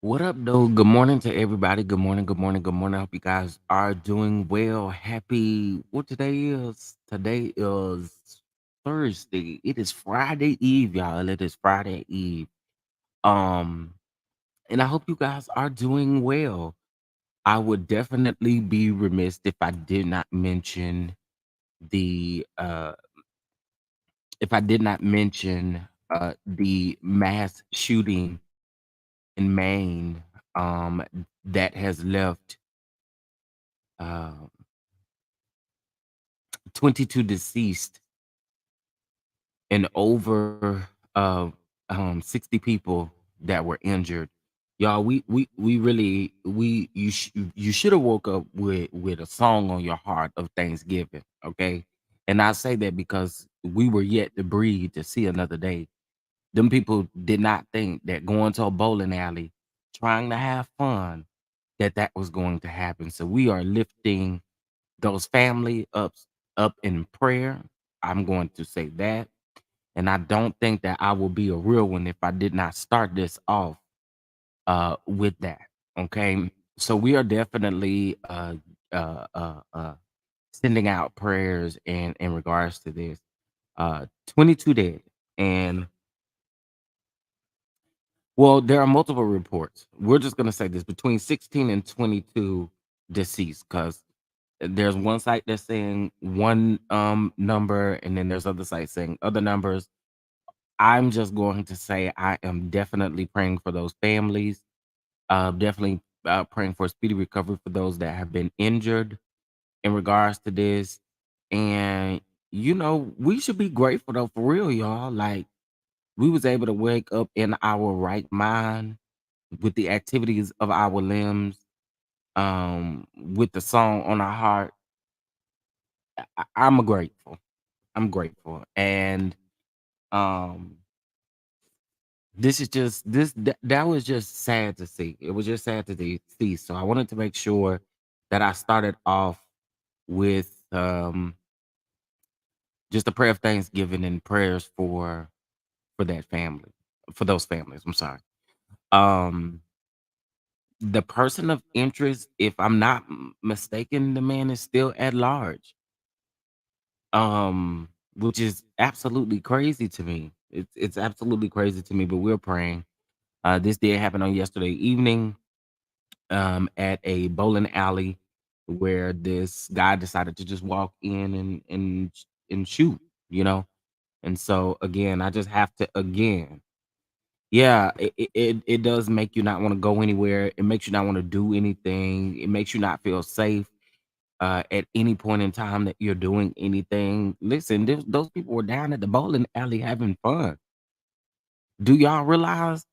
What up, though? Good morning to everybody. Good morning, good morning, good morning. I hope you guys are doing well. Happy, what today is? Today is Thursday. It is Friday Eve, y'all. It is Friday Eve. Um, and I hope you guys are doing well. I would definitely be remiss if I did not mention the the mass shooting in Maine that has left uh 22 deceased and over 60 people that were injured. Y'all, we really you should have woke up with a song on your heart of Thanksgiving, okay? And I say that because we were yet to breathe to see another day. Them people did not think that going to a bowling alley, trying to have fun, that was going to happen. So we are lifting those family up in prayer. I'm going to say that. And I don't think that I will be a real one if I did not start this off with that. Okay. So we are definitely sending out prayers in regards to this. 22 dead. And well, there are multiple reports. We're just gonna say this between 16 and 22 deceased, because there's one site that's saying one number, and then there's other sites saying other numbers. I'm just going to say I am definitely praying for those families. Definitely praying for a speedy recovery for those that have been injured in regards to this. And we should be grateful though, for real, y'all. Like, we was able to wake up in our right mind with the activities of our limbs, with the song on our heart. I'm grateful. I'm grateful. And um this is just that was just sad to see. It was just sad to see. So I wanted to make sure that I started off with just a prayer of thanksgiving and prayers for that family, for those families. I'm sorry. Um the person of interest, if I'm not mistaken, the man is still at large. which is absolutely crazy to me. It's absolutely crazy to me, but we're praying. This did happen on yesterday evening, at a bowling alley where this guy decided to just walk in and shoot, you know. And so again, I just have to again, yeah, it does make you not want to go anywhere. It makes you not want to do anything. It makes you not feel safe at any point in time that you're doing anything. Listen, those people were down at the bowling alley having fun. Do y'all realize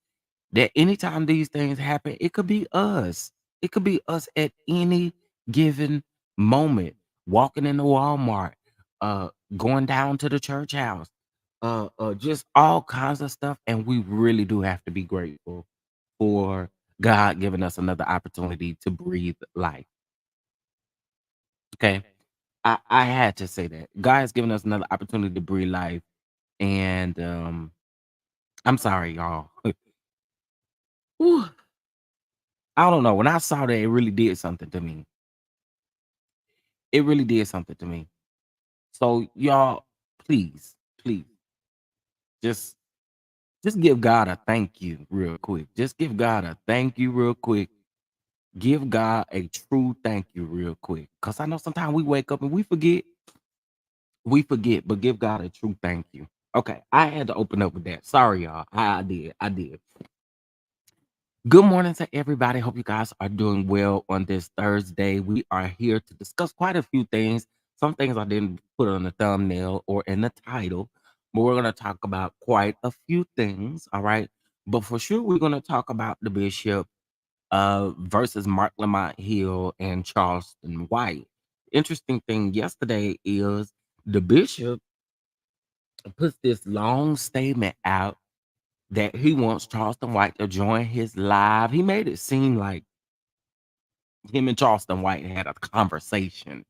that anytime these things happen, it could be us. It could be us at any given moment, walking into Walmart, uh, going down to the church house, just all kinds of stuff. And we really do have to be grateful for God giving us another opportunity to breathe life. Okay. I had to say that. God has given us another opportunity to breathe life. And I'm sorry, y'all. Whew, I don't know. When I saw that, it really did something to me. It really did something to me. So y'all, please, please, just just give God a thank you real quick. Just give God a thank you real quick. Give God a true thank you real quick. Cause I know sometimes we wake up and we forget, but give God a true thank you. Okay, I had to open up with that. Sorry, y'all. I did. I did. Good morning to everybody. Hope you guys are doing well on this Thursday. We are here to discuss quite a few things. Some things I didn't put on the thumbnail or in the title, but we're going to talk about quite a few things. All right. But for sure, we're going to talk about the bishop versus Marc Lamont Hill and Charleston White. Interesting thing yesterday is the bishop puts this long statement out that he wants Charleston White to join his live. He made it seem like him and Charleston White had a conversation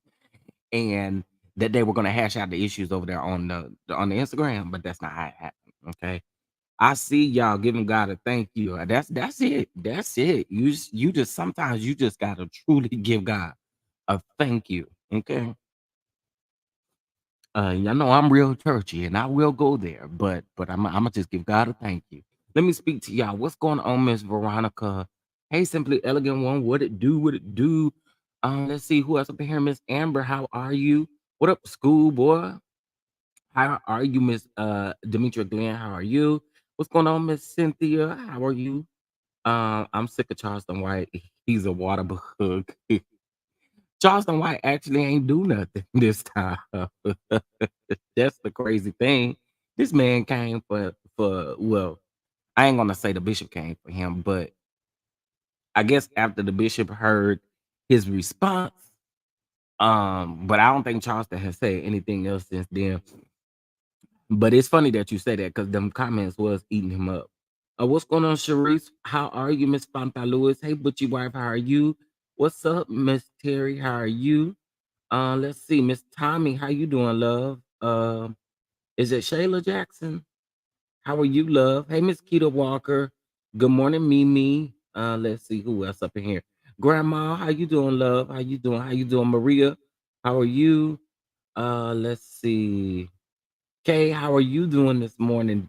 and that they were going to hash out the issues over there on the Instagram, but that's not how it happened. Okay, I see y'all giving God a thank you. That's it. That's it. You just sometimes you just gotta truly give God a thank you. Okay. Y'all know I'm real churchy and I will go there, but I'm gonna just give God a thank you. Let me speak to y'all. What's going on, Miss Veronica? Hey, Simply Elegant One, what it do? What it do? Let's see who else up in here. Miss Amber, how are you? What up, schoolboy? How are you, Miss Demetria Glenn? How are you? What's going on, Miss Cynthia? How are you? I'm sick of Charleston White. He's a water bug. Charleston White actually ain't do nothing this time. That's the crazy thing. This man came for well, I ain't gonna say the bishop came for him, but I guess after the bishop heard his response, but I don't think Charleston has said anything else since then. But it's funny that you say that because them comments was eating him up. What's going on, Sharice? How are you, Miss Fanta Lewis? Hey, Butchie wife, how are you? What's up, Miss Terry? How are you? Let's see, Miss Tommy, how you doing, love? Is it Shayla Jackson? How are you, love? Hey, Miss Keita Walker. Good morning, Mimi. Let's see who else up in here. Grandma, how you doing, love? How you doing? How you doing, Maria? How are you? Let's see. Kay, how are you doing this morning?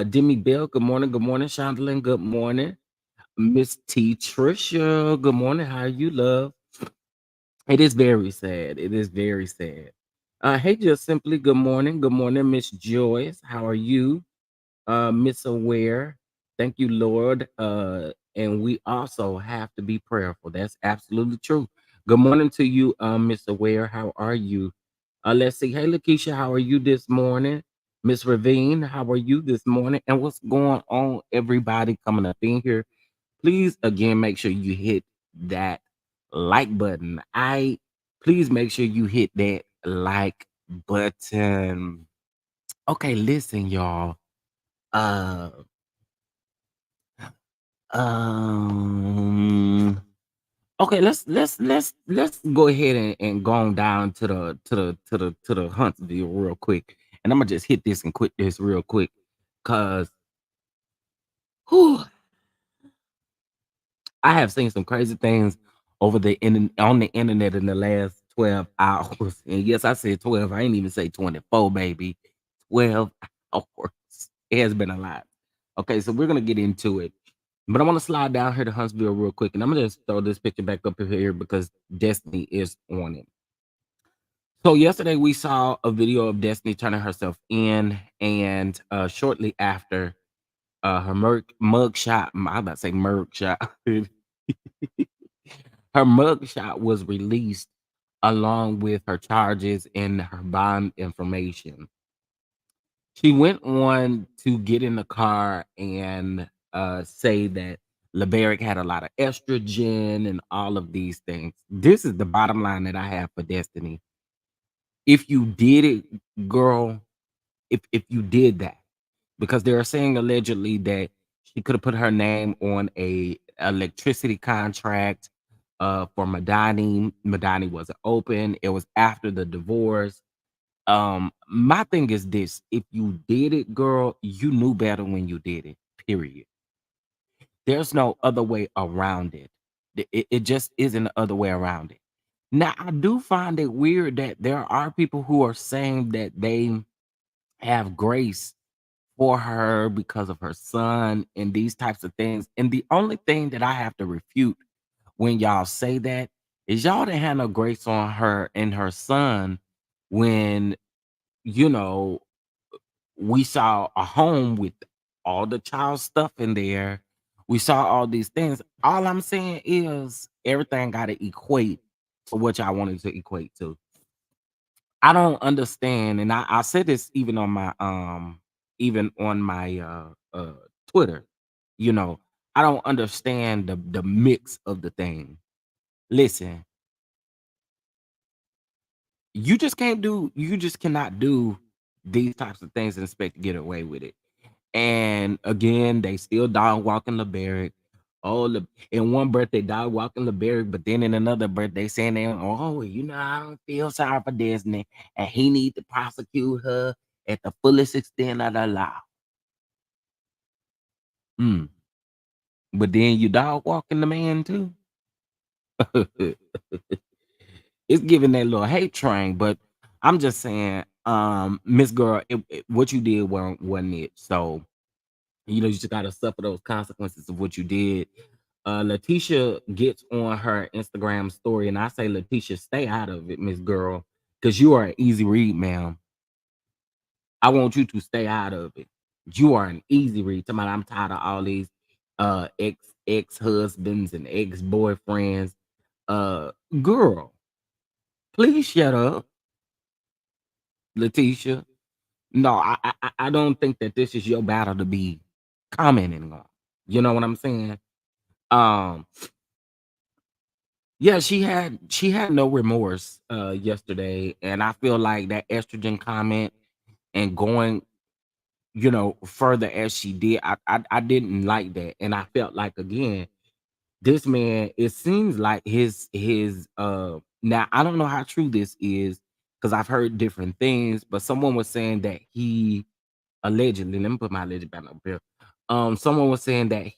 Demi Bell, good morning. Good morning, Chandlin. Good morning. Miss T. Trisha, good morning. How are you, love? It is very sad. It is very sad. Hey, just simply good morning. Good morning, Miss Joyce. How are you? Miss Aware. Thank you, Lord. And we also have to be prayerful. That's absolutely true. Good morning to you, Miss Aware. How are you? Let's see. Hey, Lakeisha, how are you this morning? Miss Ravine, how are you this morning? And what's going on, everybody coming up in here? Please, again, make sure you hit that like button. Please make sure you hit that like button. Okay, listen, y'all. Uh, um, okay, let's go ahead and go on down to the Huntsville real quick, and I'm gonna just hit this and quit this real quick, cause whew, I have seen some crazy things on the internet in the last 12 hours. And yes, I said 12. I ain't even say 24, baby. 12 hours. It has been a lot. Okay, so we're gonna get into it. But I want to slide down here to Huntsville real quick, and I'm gonna just throw this picture back up here because Destiny is on it. So yesterday we saw a video of Destiny turning herself in, and shortly after her mug shot, I'm about to say mug shot. Her mug shot was released along with her charges and her bond information. She went on to get in the car and say that LeBaric had a lot of estrogen and all of these things. This is the bottom line that I have for Destiny. If you did it, girl, if you did that, because they are saying allegedly that she could have put her name on a electricity contract for Madani. Madani wasn't open. It was after the divorce. My thing is this: if you did it, girl, you knew better when you did it. Period. There's no other way around it. It just isn't the other way around it. Now, I do find it weird that there are people who are saying that they have grace for her because of her son and these types of things. And the only thing that I have to refute when y'all say that is y'all didn't have no grace on her and her son when, you know, we saw a home with all the child stuff in there. We saw all these things. All I'm saying is everything got to equate to what y'all wanted to equate to. I don't understand, and I said this even on my Twitter. You know, I don't understand the mix of the thing. Listen, you just cannot do these types of things and expect to get away with it. And again, they still dog walking LeBaric. Oh, in one breath they dog walking LeBaric, but then in another breath they saying I don't feel sorry for Disney, and he need to prosecute her at the fullest extent of the law. Mm. But then you dog walking the man too. It's giving that little hate train, but I'm just saying, Miss Girl, what you did wasn't it. So you just gotta suffer those consequences of what you did. Leticia gets on her Instagram story, and I say, Leticia, stay out of it, Miss Girl, because you are an easy read, ma'am. I want you to stay out of it. You are an easy read. Talking about I'm tired of all these ex husbands and ex boyfriends. Uh, Girl, please shut up, Leticia. No, I don't think that this is your battle to be commenting on. You know what I'm saying? Um, Yeah, she had no remorse yesterday, and I feel like that estrogen comment and going, further as she did, I didn't like that, and I felt like again, this man, it seems like his now I don't know how true this is because I've heard different things, but someone was saying that he allegedly, let me put my alleged back up here. Someone was saying that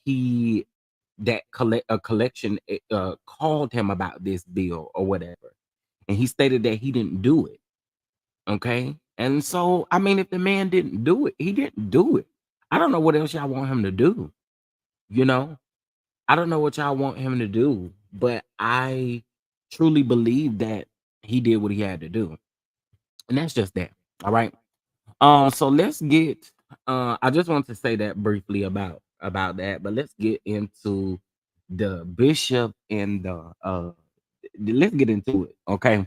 a collection called him about this bill or whatever, and he stated that he didn't do it. Okay, and so I mean, if the man didn't do it, he didn't do it. I don't know what else y'all want him to do. You know, I don't know what y'all want him to do, but I truly believe that he did what he had to do, and that's just that. All right. So let's get I just want to say that briefly about that, but let's get into the bishop and let's get into it. Okay.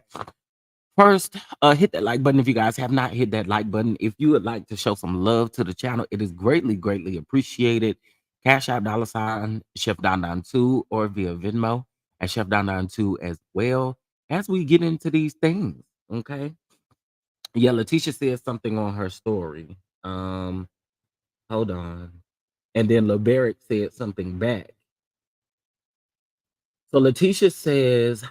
First, hit that like button if you guys have not hit that like button. If you would like to show some love to the channel, it is greatly, greatly appreciated. Cash App $ Chef Don Don 2 or via Venmo at Chef Don Don 2 as well as we get into these things. Okay. Yeah, Leticia said something on her story. Hold on. And then LeBaric said something back. So Leticia says,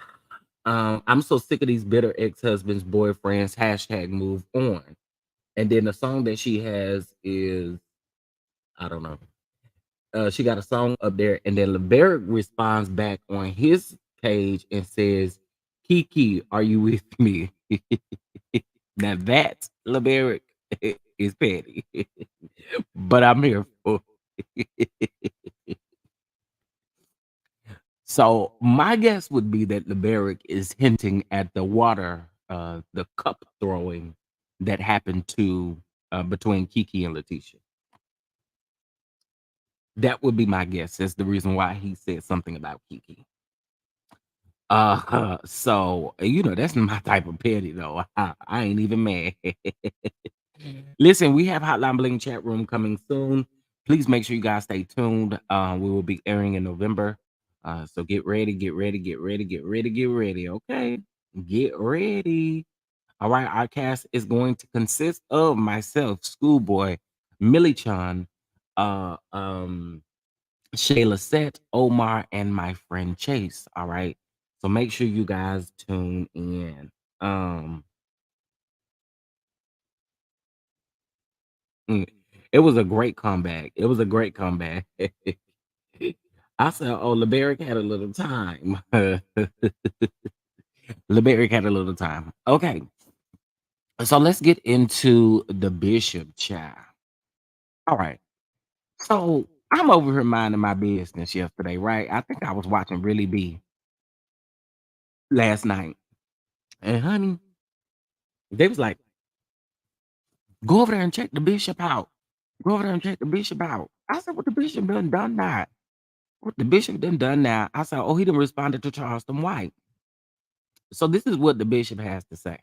I'm so sick of these bitter ex-husbands, boyfriends, hashtag move on. And then the song that she has is, I don't know. She got a song up there, and then LeBaric responds back on his page and says, Kiki, are you with me? Now that LeBerick is petty, but I'm here for. So my guess would be that LeBerick is hinting at the water, the cup throwing that happened to between Kiki and Leticia. That would be my guess. That's the reason why he said something about Kiki. So that's my type of petty though. I ain't even mad. Listen, we have Hotline Bling chat room coming soon. Please make sure you guys stay tuned. We will be airing in November. So get ready, get ready, get ready, get ready, get ready. Okay. Get ready. All right. Our cast is going to consist of myself, Schoolboy, Millie Chan, uh um Shayla Set, Omar, and my friend Chase. All right. So make sure you guys tune in. Um, mm, it was a great comeback. It was a great comeback. I said, "Oh, LeBerick had a little time." LeBerick had a little time. Okay, so let's get into the Bishop chat. All right. So I'm over here minding my business yesterday, right? I think I was watching Really B last night, and honey, they was like, "Go over there and check the bishop out. Go over there and check the bishop out." I said, "What the bishop done now? What the bishop done now?" I said, "Oh, he done responded to Charleston White." So this is what the bishop has to say.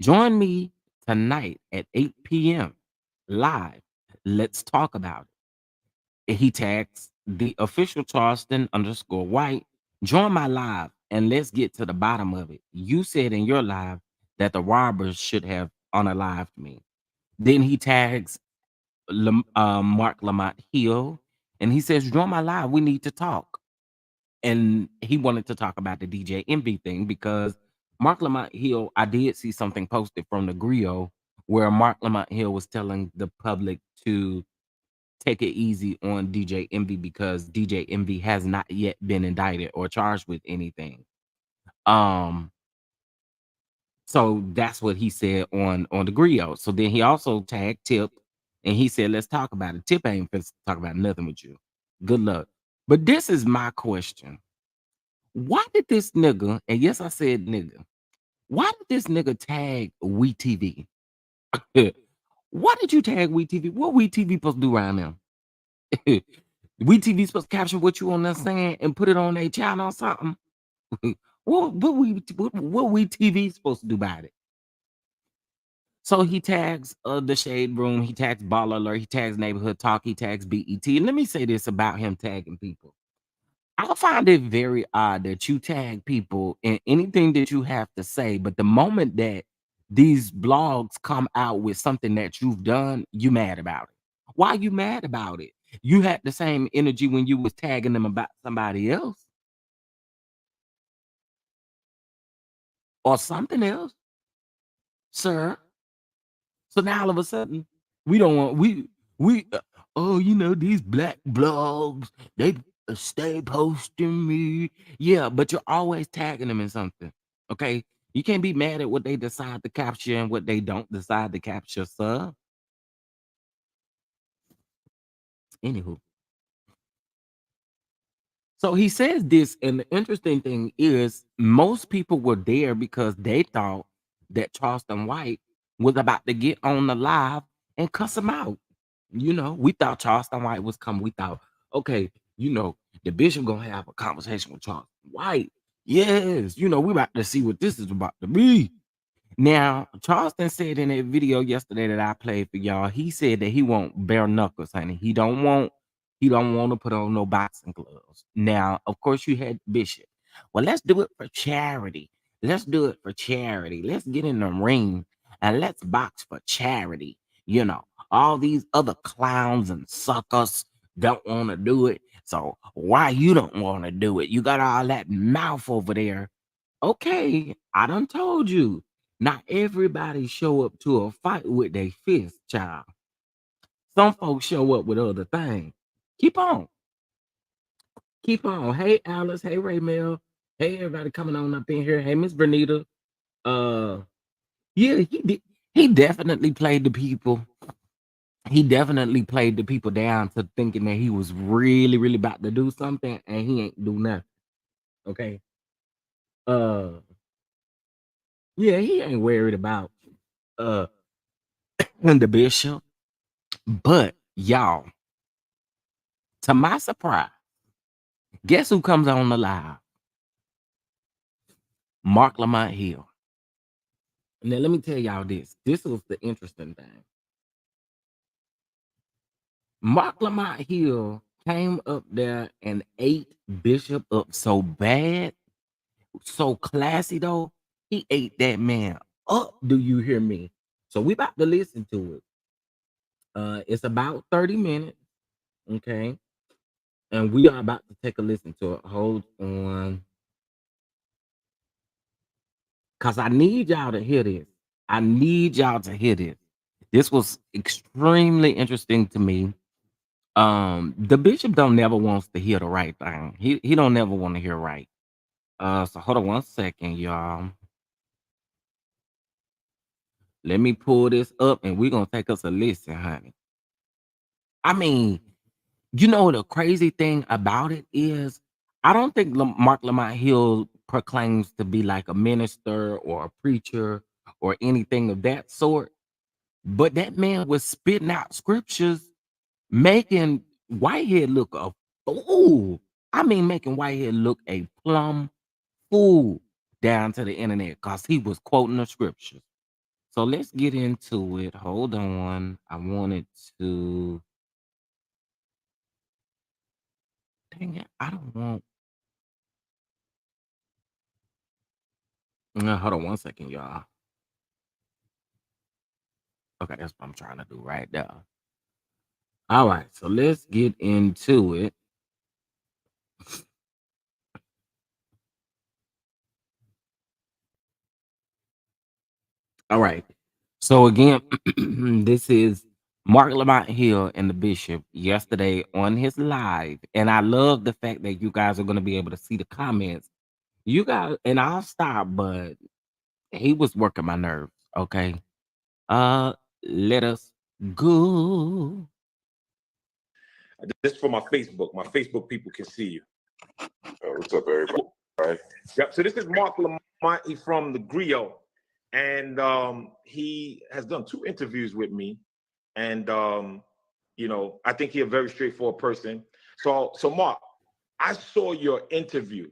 Join me tonight at 8 p.m. live. Let's talk about it. He tags the official Charleston underscore White. Join my live and let's get to the bottom of it. You said in your live that the robbers should have unalived me. Then he tags Marc Lamont Hill, and he says, "Join my live. We need to talk." And he wanted to talk about the DJ Envy thing because Marc Lamont Hill, I did see something posted from the Griot where Marc Lamont Hill was telling the public to take it easy on DJ Envy because DJ Envy has not yet been indicted or charged with anything. Um, So that's what he said on the griot. So then he also tagged Tip and he said, "Let's talk about it." Tip ain't finna talk about nothing with you. Good luck. But this is my question. Why did this nigga, and yes, I said nigga, why did this nigga tag WeTV? Why did you tag WeTV? What WeTV supposed to do around them? WeTV supposed to capture what you on there saying and put it on their channel or something? What WeTV supposed to do about it? So he tags the Shade Room, he tags Ball Alert, he tags Neighborhood Talk, he tags BET. And let me say this about him tagging people. I find it very odd that you tag people in anything that you have to say, but the moment that these blogs come out with something that you've done, you mad about it. Why you mad about it? You had the same energy when you was tagging them about somebody else or something else, sir. So now all of a sudden, we don't want oh, these black blogs, they stay posting me. Yeah, but you're always tagging them in something. Okay. You can't be mad at what they decide to capture and what they don't decide to capture, sir. Anywho. So he says this, and the interesting thing is most people were there because they thought that Charleston White was about to get on the live and cuss him out. We thought Charleston White was coming. We thought, okay, the bishop gonna have a conversation with Charleston White. Yes, we about to see what this is about to be. Now, Charleston said in a video yesterday that I played for y'all, he said that he won't bare knuckles, honey. He don't want to put on no boxing gloves. Now, of course, you had Bishop. Well, let's do it for charity. Let's do it for charity. Let's get in the ring and let's box for charity. All these other clowns and suckers don't want to do it. So why you don't want to do it? You got all that mouth over there. Okay, I done told you. Not everybody show up to a fight with their fist, child. Some folks show up with other things. Keep on. Keep on. Hey, Alice. Hey, Raymel. Hey, everybody coming on up in here. Hey, Miss Bernita. Uh, yeah, he did. He definitely played the people. He definitely played the people down to thinking that he was really, really about to do something, and he ain't do nothing. Okay. Uh, yeah, he ain't worried about uh the bishop. But y'all, to my surprise, guess who comes on the live? Marc Lamont Hill. Now let me tell y'all this. This was the interesting thing. Marc Lamont Hill came up there and ate Bishop up so bad, so classy though. He ate that man up. Do you hear me? So we about to listen to it. It's about 30 minutes, okay? And we are about to take a listen to it. Hold on. Cause I need y'all to hear this. I need y'all to hear this. This was extremely interesting to me. The bishop don't never wants to hear the right thing. He don't never want to hear right. So hold on 1 second, y'all. Let me pull this up and we're gonna take us a listen, honey. I mean, you know the crazy thing about it is I don't think Marc Lamont Hill proclaims to be like a minister or a preacher or anything of that sort. But that man was spitting out scriptures, making Whitehead look a fool. I mean, making Whitehead look a plumb fool down to the internet because he was quoting the scriptures. So let's get into it. Hold on. I wanted to. Dang it. I don't want. Hold on 1 second, y'all. Okay, that's what I'm trying to do right now. All right. So let's get into it. All right. So again, this is Marc Lamont Hill and the Bishop yesterday on his live, and I love the fact that you guys are going to be able to see the comments. You guys, and I'll stop, but he was working my nerves. Okay, let us go. This is for my Facebook. My Facebook people can see you. What's up, everybody? Yep. So this is Marc Lamont. He's from the Griot, and he has done 2 interviews with me. And I think he's a very straightforward person. So Marc, I saw your interview.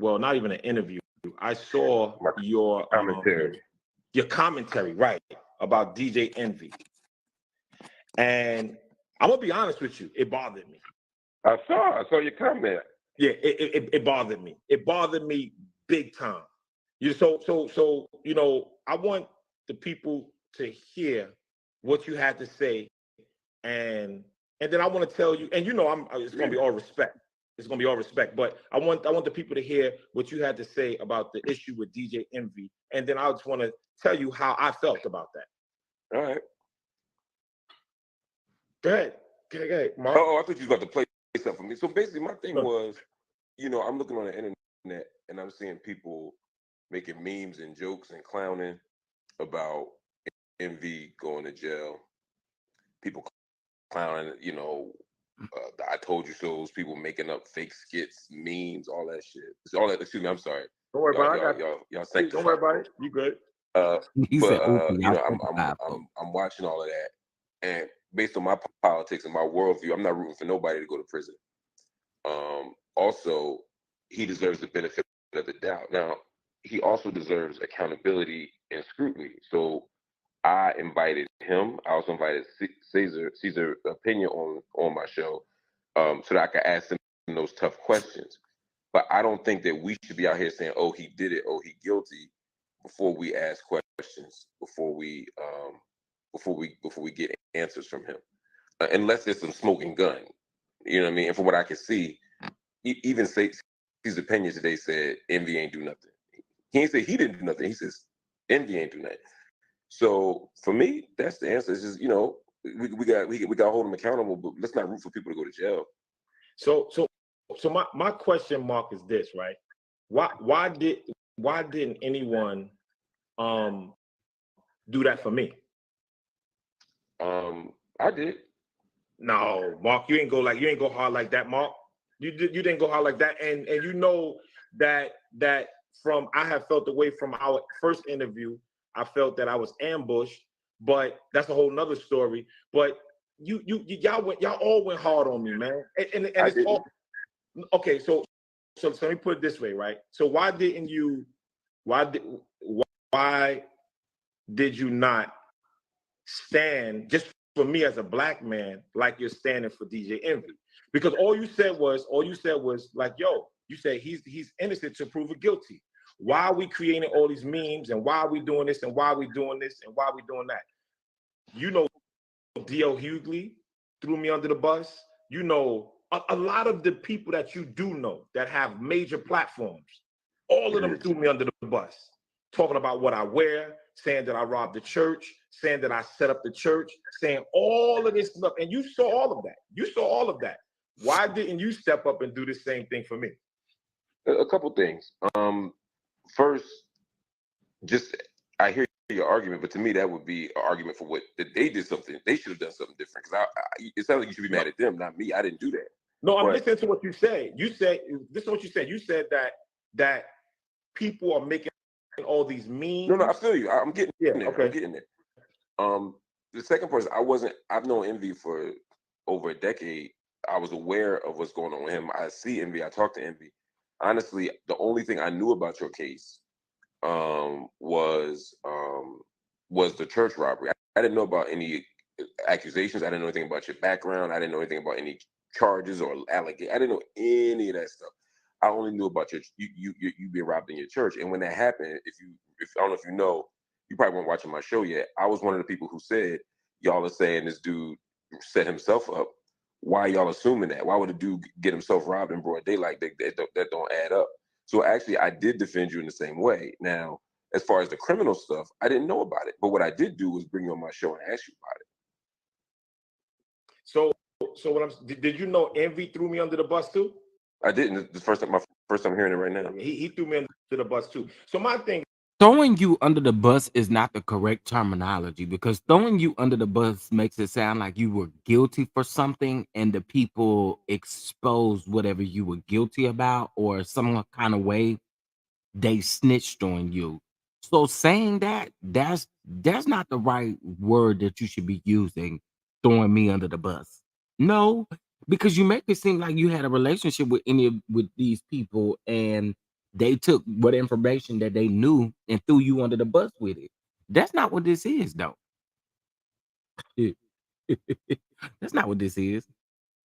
Well, not even an interview. I saw your Commentary. Your commentary, right, about DJ Envy. And I'm gonna be honest with you, it bothered me. I saw your comment. Yeah, it bothered me. It bothered me big time. So I want the people to hear what you had to say, and then I want to tell you, and it's gonna be all respect. It's gonna be all respect, but I want the people to hear what you had to say about the issue with DJ Envy, and then I just want to tell you how I felt about that. All right. Go ahead. Go ahead, Marc. Oh, I thought you was about to play something for me. So basically, my thing was, I'm looking on the internet and I'm seeing people making memes and jokes and clowning about Envy going to jail. People clowning, the I told you so's, people making up fake skits, memes, all that shit. All that. Excuse me, I'm sorry. Don't worry about it. Y'all Don't worry about it. You good? He said, I'm watching all of that, and based on my politics and my worldview, I'm not rooting for nobody to go to prison. Also, he deserves the benefit of the doubt. Now, he also deserves accountability and scrutiny. So I invited him. I also invited Caesar Opinion on my show, so that I could ask him those tough questions. But I don't think that we should be out here saying, "Oh, he did it. Oh, he guilty," before we ask questions, before we get answers from him, unless there's some smoking gun. You know what I mean? And from what I can see, even Caesar's opinion today said Envy ain't do nothing. He ain't say he didn't do nothing. He says Envy ain't do nothing. So for me, that's the answer. It's just, we got to hold them accountable, but let's not root for people to go to jail. So my question, Marc, is this, right? Why didn't anyone do that for me? I did. No, Mark, you ain't go hard like that, Mark. You didn't go hard like that, and you know that from I have felt the way from our first interview. I felt that I was ambushed, but that's a whole nother story. But y'all all went hard on me, man, and I it's didn't. all okay. So let me put it this way, right? So why did you not stand just for me as a black man like you're standing for DJ Envy? Because all you said was like, yo, you say he's innocent to prove it guilty. Why are we creating all these memes, and why are we doing this, and why are we doing this, and why are we doing that? You know, DL Hughley threw me under the bus. You know, a lot of the people that you do know that have major platforms, all of them threw me under the bus, talking about what I wear, saying that I robbed the church, saying that I set up the church, saying all of this stuff. And you saw all of that. You saw all of that. Why didn't you step up and do the same thing for me? A couple things. First, just I hear your argument, but to me that would be an argument for what that they did something. They should have done something different. Because it sounds like you should be mad at them, not me. I didn't do that. No, I'm listening to what you say. You said this is what you said. You said that people are making all these memes. No, I feel you. I'm getting there. Okay. I'm getting there. The second part is I've known Envy for over a decade. I was aware of what's going on with him. I see Envy. I talk to Envy. Honestly, the only thing I knew about your case was the church robbery. I didn't know about any accusations. I didn't know anything about your background. I didn't know anything about any charges or allegations. I didn't know any of that stuff. I only knew about you being robbed in your church. And when that happened, if I don't know if you know, you probably weren't watching my show yet. I was one of the people who said, y'all are saying this dude set himself up. Why y'all assuming that? Why would a dude get himself robbed in broad daylight? That don't add up. So actually, I did defend you in the same way. Now, as far as the criminal stuff, I didn't know about it. But what I did do was bring you on my show and ask you about it. So did you know Envy threw me under the bus too? I didn't. My first time hearing it right now. He threw me under the bus too. So my thing, throwing you under the bus is not the correct terminology, because throwing you under the bus makes it sound like you were guilty for something and the people exposed whatever you were guilty about, or some kind of way they snitched on you. So saying that's not the right word that you should be using, throwing me under the bus. No, because you make it seem like you had a relationship with these people, and they took what information that they knew and threw you under the bus with it. That's not what this is, though. That's not what this is.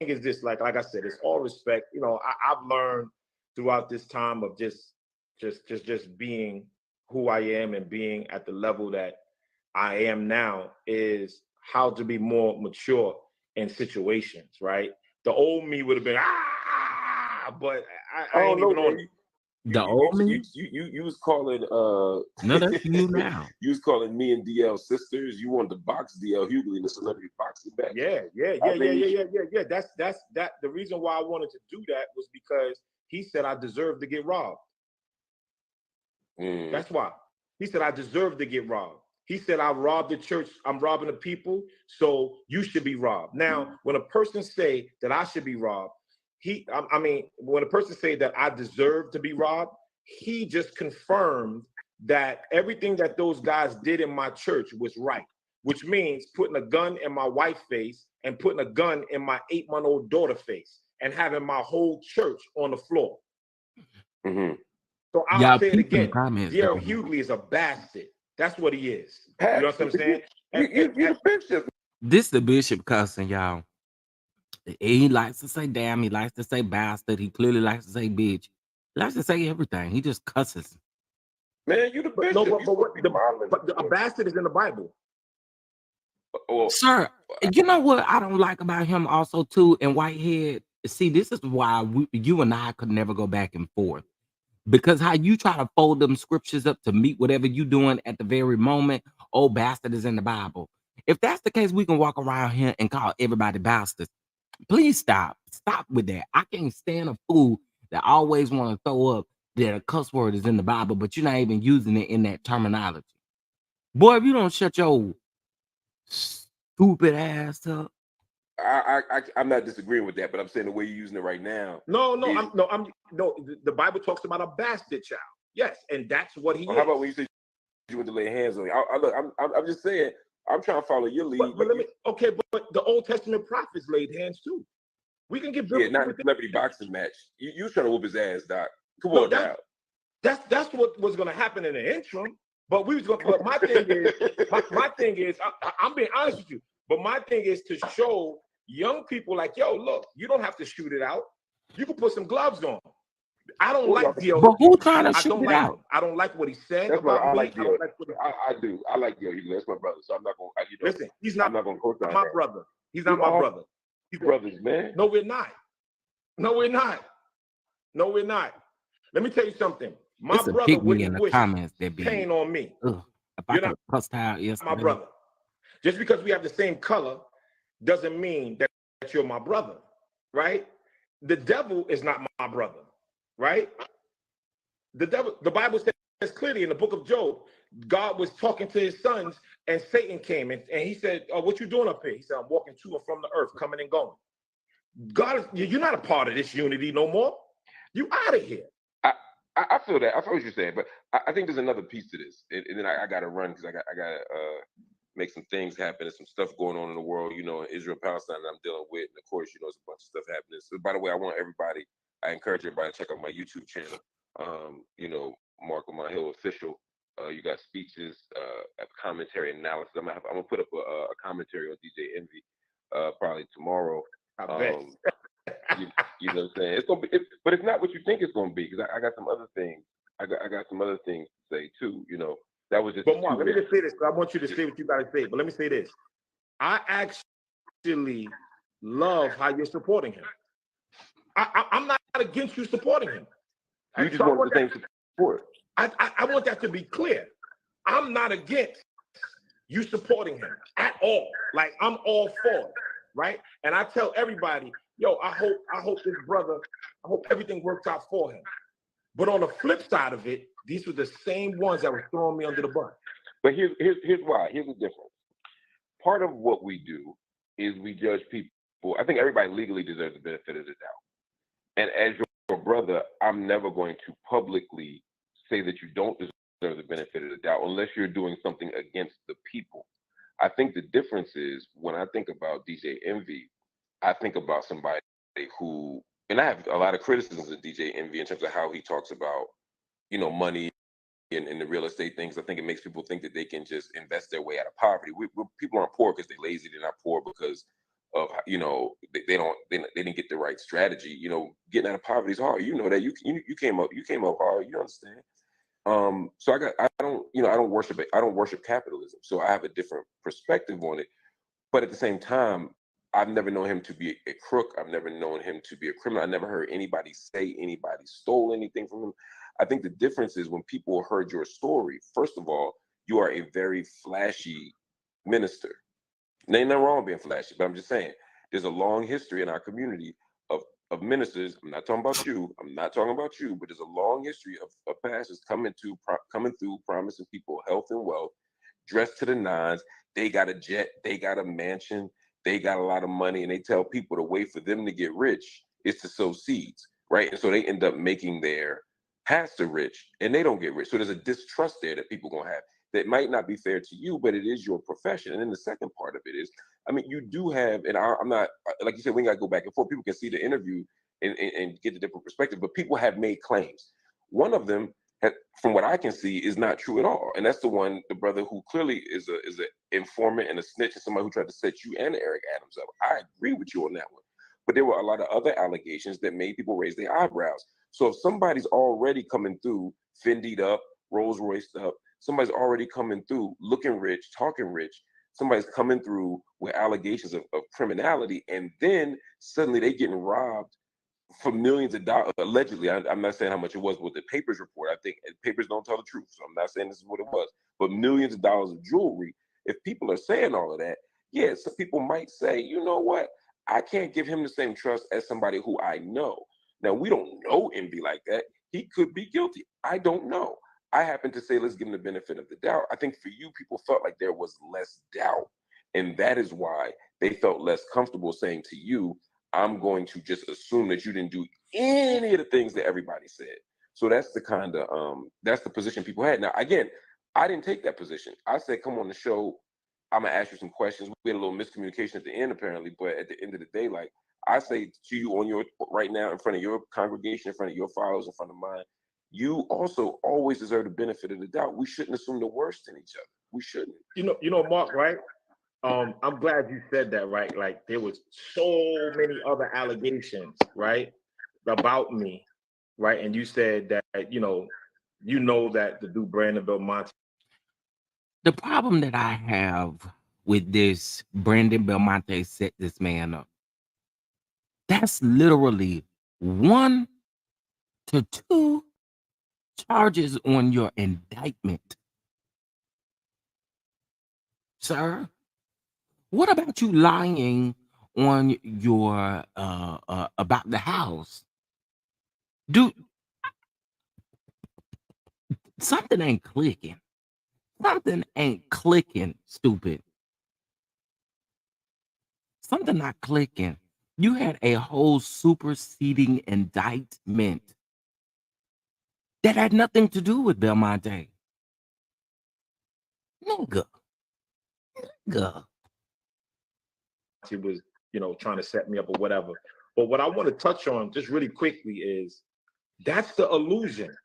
is this, like I said, it's all respect. You know, I've learned throughout this time of just being who I am and being at the level that I am now, is how to be more mature in situations, right? The old me would have been but I ain't even on it. The old me? You was calling No, that's you now. You was calling me and DL sisters. You wanted to box DL Hughley in the celebrity boxing match. Yeah. That's the reason why I wanted to do that was because he said I deserved to get robbed. That's why. He said I deserve to get robbed. He said I robbed the church. I'm robbing the people, so you should be robbed. Now, when a person say that I should be robbed, when a person say that I deserve to be robbed, he just confirmed that everything that those guys did in my church was right, which means putting a gun in my wife's face and putting a gun in my 8-month-old daughter's face and having my whole church on the floor. So I'll say it again. D.L. Hughley is a bastard. That's what he is. You know what I'm saying? You're the bishop. This the bishop cussing, y'all. He likes to say damn. He likes to say bastard. He clearly likes to say bitch. He likes to say everything. He just cusses. Man, you the bishop. But a bastard is in the Bible. Sir, you know what I don't like about him also too, and Whitehead? See, this is why you and I could never go back and forth. Because how you try to fold them scriptures up to meet whatever you doing at the very moment, oh, bastard is in the Bible. If that's the case, we can walk around here and call everybody bastards. Please stop. Stop with that. I can't stand a fool that always want to throw up that a cuss word is in the Bible, but you're not even using it in that terminology. Boy, if you don't shut your stupid ass up. I'm not disagreeing with that, but I'm saying the way you're using it right now. No, the Bible talks about a bastard child. Yes, and that's what he is. How about when you say you want to lay hands on you? Look, I'm just saying, I'm trying to follow your lead. But the Old Testament prophets laid hands too. We can get not a celebrity boxing match. You trying to whoop his ass, Doc. Come on now. That's what was going to happen in the interim. But we was going. But my thing is, my thing is, I'm being honest with you. But my thing is to show young people like, yo, look, you don't have to shoot it out. You can put some gloves on. I don't like Dio. But who trying to shoot it out? I don't like what he said about me. I like Dio. I do. I like Dio. That's my brother. So I'm not going to, listen, he's not, I'm not going to quote my brother. He's not my brother. He's brothers, man. No, we're not. No, we're not. No, we're not. Let me tell you something. My brother wouldn't wish pain on me. If I could cussed out my brother. Just because we have the same color doesn't mean that you're my brother, right? The devil is not my brother, right? The devil, the Bible says clearly in the book of Job, God was talking to his sons and Satan came and he said, oh, what you doing up here? He said, I'm walking to and from the earth, coming and going. God, you're not a part of this unity no more. You out of here. I feel that. I feel what you're saying, but I think there's another piece to this, and then I got to run because I got to make some things happen. There's some stuff going on in the world, in Israel, Palestine that I'm dealing with, and of course, there's a bunch of stuff happening. So, by the way, I encourage everybody to check out my YouTube channel. Marc Lamont Hill official. You got speeches, commentary, analysis. I'm gonna put up a commentary on DJ Envy probably tomorrow. I bet. You know what I'm saying? It's gonna be, but it's not what you think it's gonna be because I got some other things. I got some other things to say too. That was just. But Marc, let me just say this. I want you to say what you gotta say. But let me say this. I actually love how you're supporting him. I'm not against you supporting him. You just want the same support. I want that to be clear. I'm not against you supporting him at all. Like I'm all for it, right? And I tell everybody, yo, I hope this brother, I hope everything works out for him. But on the flip side of it, these were the same ones that were throwing me under the bus. But here's why. Here's the difference. Part of what we do is we judge people. I think everybody legally deserves the benefit of the doubt. And as your brother, I'm never going to publicly say that you don't deserve the benefit of the doubt unless you're doing something against the people. I think the difference is when I think about DJ Envy, I think about somebody who, and I have a lot of criticisms of DJ Envy in terms of how he talks about, money and the real estate things. I think it makes people think that they can just invest their way out of poverty. People aren't poor because they're lazy. They're not poor because of, they didn't get the right strategy. Getting out of poverty is hard. You know that you came up hard. You understand? So I don't worship capitalism. So I have a different perspective on it. But at the same time, I've never known him to be a crook. I've never known him to be a criminal. I never heard anybody say anybody stole anything from him. I think the difference is when people heard your story, first of all, you are a very flashy minister. There ain't nothing wrong with being flashy, but I'm just saying there's a long history in our community of ministers. I'm not talking about you. But there's a long history of pastors coming through, promising people health and wealth, dressed to the nines. They got a jet, they got a mansion, they got a lot of money, and they tell people the way for them to get rich is to sow seeds, right? And so they end up making their pastor rich, and they don't get rich. So there's a distrust there that people gonna have that might not be fair to you, but it is your profession. And then the second part of it is, you do have, and I'm not, like you said, we ain't gotta go back and forth. People can see the interview and get the different perspective, but people have made claims. One of them, from what I can see, is not true at all. And that's the brother who clearly is an informant and a snitch and somebody who tried to set you and Eric Adams up. I agree with you on that one. But there were a lot of other allegations that made people raise their eyebrows. So if somebody's already coming through, Fendi'd up, Rolls Royced up, somebody's already coming through, looking rich, talking rich, somebody's coming through with allegations of criminality, and then suddenly they getting robbed for millions of dollars, allegedly. I'm not saying how much it was with the papers report. I think papers don't tell the truth, so I'm not saying this is what it was, but millions of dollars of jewelry. If people are saying all of that, yeah, some people might say, you know what? I can't give him the same trust as somebody who I know. Now, we don't know Envy like that. He could be guilty. I don't know. I happen to say let's give him the benefit of the doubt. I think for you, people felt like there was less doubt. And that is why they felt less comfortable saying to you, I'm going to just assume that you didn't do any of the things that everybody said. So that's the kind of that's the position people had. Now, again, I didn't take that position. I said, come on the show. I'm gonna ask you some questions. We had a little miscommunication at the end, apparently, but at the end of the day, like I say to you on your right now, in front of your congregation, in front of your followers, in front of mine, you also always deserve the benefit of the doubt. We shouldn't assume the worst in each other. We shouldn't. You know, Mark, right? I'm glad you said that, right? Like there was so many other allegations, right, about me, right? And you said that, you know that the dude Brandon Belmonte. The problem that I have with this Brandon Belmonte set this man up. That's literally 1 to 2 charges on your indictment, sir. What about you lying on your about the house? Dude, something ain't clicking. Something ain't clicking, stupid. Something not clicking. You had a whole superseding indictment that had nothing to do with Belmonte. Nigga. He was, trying to set me up or whatever. But what I want to touch on just really quickly is that's the illusion.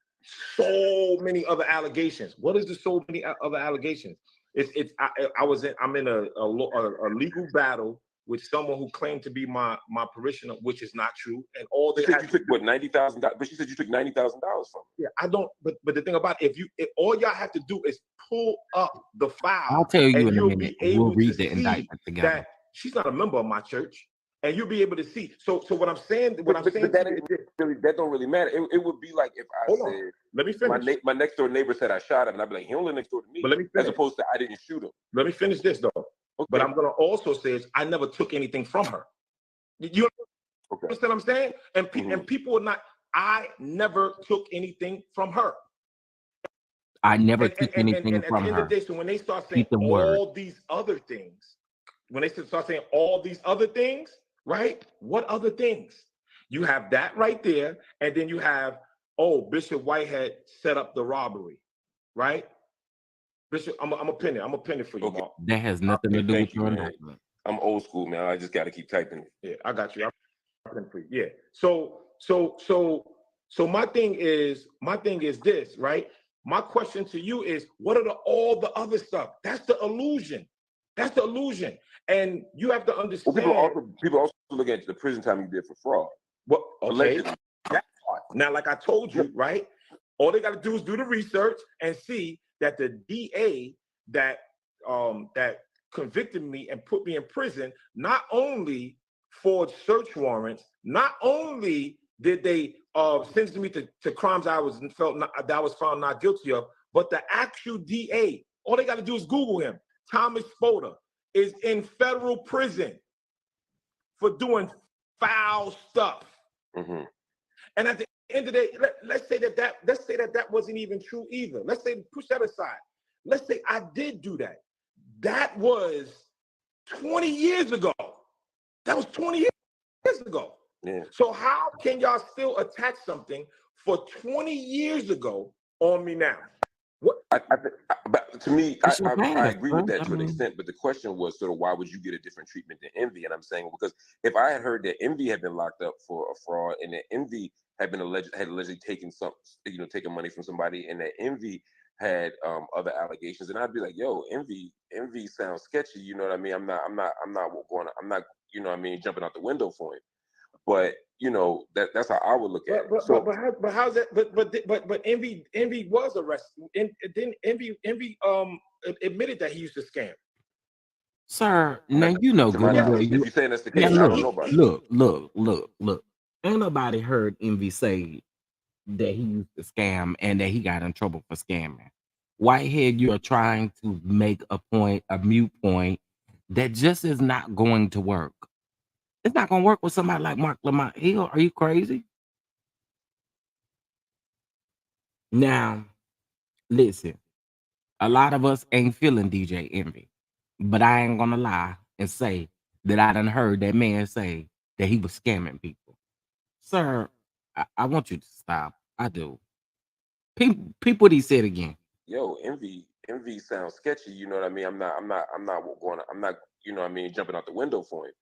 So many other allegations. What is the so many other allegations? I'm in a legal battle with someone who claimed to be my parishioner, which is not true. And all they said you took what $90,000, but she said you took $90,000 from her. Yeah, I don't. But the thing about it, if all y'all have to do is pull up the file, I'll tell you and in a you'll minute. be able We'll read to the see indictment together. that she's not a member of my church, and you'll be able to see. So what I'm saying, but that don't really matter. It would be like if I said, let me finish. My next door neighbor said I shot him, and I'd be like, he only next door to me. But let me finish. As opposed to I didn't shoot him. Let me finish this though. Okay. But I'm gonna also say is I never took anything from her. You understand what I'm saying? And people are not. I never took anything from her. I never took anything and from at the end her. of the day, so when they start saying all these other things, right? What other things? You have that right there, and then you have, Bishop Whitehead set up the robbery, right? Bishop, I'm gonna pin it. I'm gonna pin it for you, Mark. That has nothing to do with your indictment. I'm old school, man. I just got to keep typing. Yeah, I got you. I'm pinning for you. Yeah. So my thing is this, right? My question to you is, what are all the other stuff? That's the illusion. That's the illusion. And you have to understand. Well, people also look at the prison time you did for fraud. Well, okay. Now, like I told you, right? All they got to do is do the research and see that the DA that convicted me and put me in prison not only forged search warrants, not only did they sentence me to crimes I was found not guilty of, but the actual DA, all they got to do is Google him. Thomas Spoda is in federal prison for doing foul stuff. Mm-hmm. And at the end of the day, let's say that wasn't even true either. Let's say, push that aside. Let's say I did do that. That was 20 years ago. That was 20 years ago. Yeah. So how can y'all still attach something for 20 years ago on me now? What? But to me, I agree with that to an extent. But the question was sort of why would you get a different treatment than Envy? And I'm saying because if I had heard that Envy had been locked up for a fraud and that Envy had been allegedly taken money from somebody, and that Envy had other allegations, and I'd be like, yo, Envy sounds sketchy. You know what I mean? I'm not you know what I mean, jumping out the window for him. But that's how I would look at it. But how's that? But Envy was arrested. And then Envy admitted that he used to scam. Sir, now you know good and well. If you're saying that's the case, I don't know about it. Look. Ain't nobody heard Envy say that he used to scam and that he got in trouble for scamming. Whitehead, you are trying to make a mute point that just is not going to work. It's not going to work with somebody like Lamont Hill. Are you crazy? Now, listen, a lot of us ain't feeling DJ Envy, but I ain't gonna lie and say that I done heard that man say that he was scamming people. Sir, I want you to stop. I do. People, what he said again. Yo, envy sounds sketchy. You know what I mean? I'm not going. I'm not. You know what I mean? Jumping out the window for him.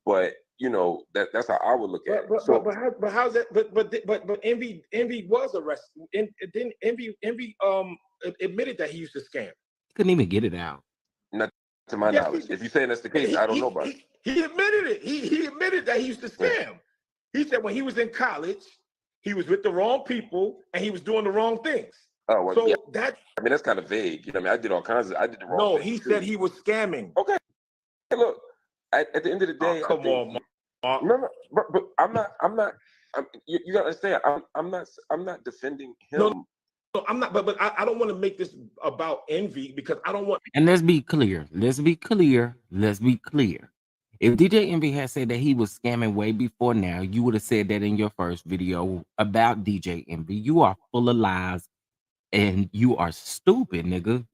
But you know that's how I would look at it. So How's that? But Envy was arrested. Then Envy admitted that he used to scam. Couldn't even get it out. not to my Yes, knowledge. If you're saying that's the case, I don't know about it. he admitted it. He admitted that he used to Yeah. scam. He said when he was in college, he was with the wrong people and he was doing the wrong things. Oh well, So yeah. that I mean that's kind of vague. You know, what I mean, I did all kinds of. I did the wrong. no, thing he too. said he was scamming. Okay, look. At the end of the day, Oh, come I think, on, Mark. no, but I'm not. You gotta understand. I'm not defending him. No, I'm not. But I don't want to make this about Envy because I don't want. And let's be clear. Let's be clear. Let's be clear. If DJ Envy had said that he was scamming way before now, you would have said that in your first video about DJ Envy. You are full of lies and you are stupid, nigga.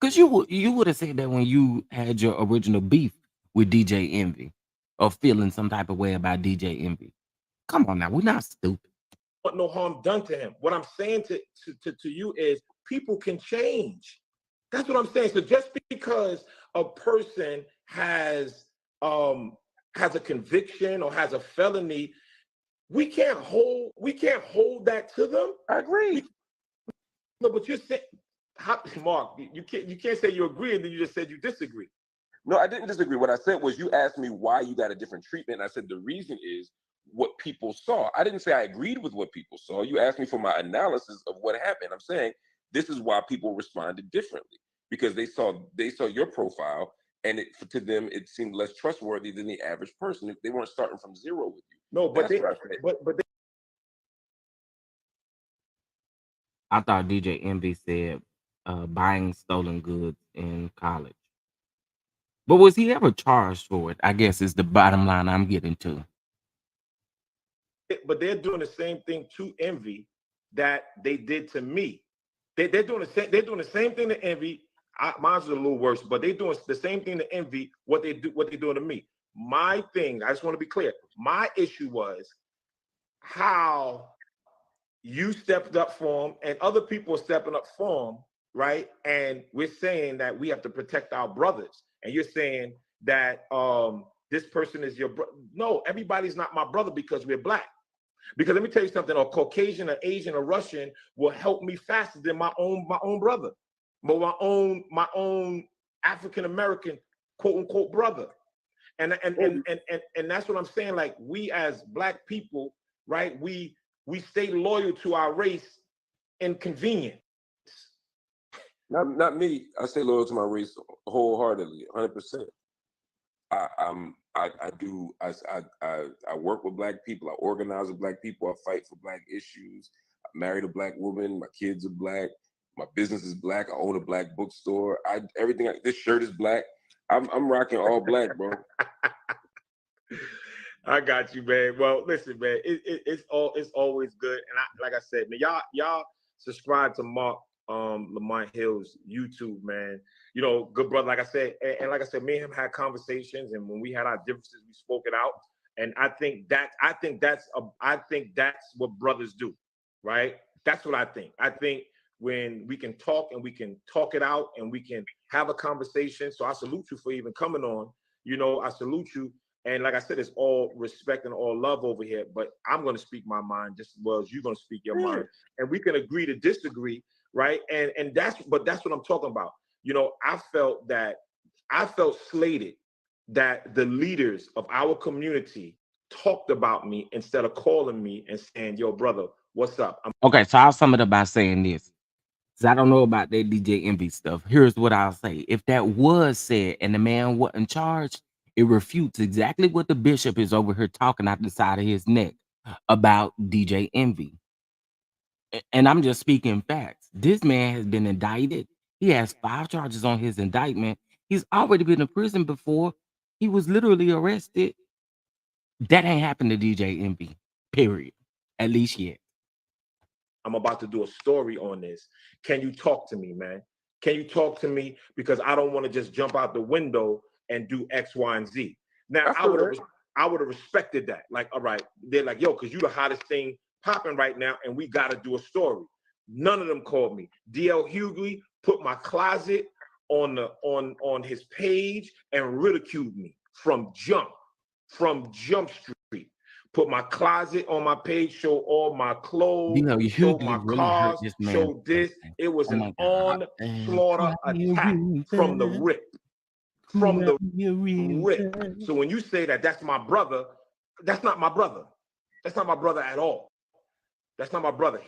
Because you would have said that when you had your original beef with DJ Envy or feeling some type of way about DJ Envy. Come on now, we're not stupid. Want no harm done to him. What I'm saying to you is people can change. That's what I'm saying. So just because a person has a conviction or has a felony, we can't hold that to them. I agree. No, but you're saying, Mark, you can't say you agree and then you just said you disagree. No, I didn't disagree. What I said was you asked me why you got a different treatment. And I said the reason is what people saw. I didn't say I agreed with what people saw. You asked me for my analysis of what happened. I'm saying this is why people responded differently because they saw your profile and to them it seemed less trustworthy than the average person. If they weren't starting from zero with you. No, but I thought DJ Envy said buying stolen goods in college. But was he ever charged for it? I guess is the bottom line I'm getting to. but they're doing the same thing to Envy that they did to me. They're doing the same thing to Envy. Mine's a little worse, but they're doing the same thing to Envy. What they're doing to me. My thing, I just want to be clear. My issue was how you stepped up for him and other people are stepping up for him, right? And we're saying that we have to protect our brothers. And you're saying that this person is your brother. No, everybody's not my brother because we're black. Because let me tell you something, a Caucasian, an Asian, a Russian will help me faster than my own brother. But my own African American quote unquote brother. And that's what I'm saying. Like we as black people, right? We stay loyal to our race in convenience. Not me. I stay loyal to my race wholeheartedly, 100%. I work with black people. I organize with black people. I fight for black issues. I married a black woman. My kids are black. My business is black. I own a black bookstore. This shirt is black. I'm rocking all black, bro. I got you, man. Well, listen, man. It's always good. And like I said, man, y'all subscribe to Marc Lamont Hill's YouTube, man. You know, good brother. Like I said, and like I said, me and him had conversations, and when we had our differences, we spoke it out. And I think that's what brothers do, right? That's what I think. I think when we can talk and we can talk it out and we can have a conversation. So I salute you for even coming on. You know, I salute you. And like I said, it's all respect and all love over here. But I'm going to speak my mind just as well as you're going to speak your mind. And we can agree to disagree, right? And that's what I'm talking about. You know, I felt slated that the leaders of our community talked about me instead of calling me and saying, yo, brother, what's up? Okay, so I'll sum it up by saying this. Because I don't know about that DJ Envy stuff. Here's what I'll say. If that was said and the man wasn't charged, it refutes exactly what the bishop is over here talking out the side of his neck about DJ Envy. And I'm just speaking facts. This man has been indicted. He has 5 charges on his indictment. He's already been in prison before. He was literally arrested. That ain't happened to DJ Envy, period. At least yet. I'm about to do a story on this. Can you talk to me, man? Can you talk to me? Because I don't want to just jump out the window and do X, Y, and Z. Now, I would have respected that. Like, all right, they're like, yo, because you the hottest thing popping right now, and we got to do a story. None of them called me. DL Hughley put my closet on his page and ridiculed me from Jump Street. Put my closet on my page, show all my clothes, show my cars, show this. It was an onslaught attack from the rip. From the rip. So when you say that that's my brother, that's not my brother. That's not my brother at all. That's not my brother.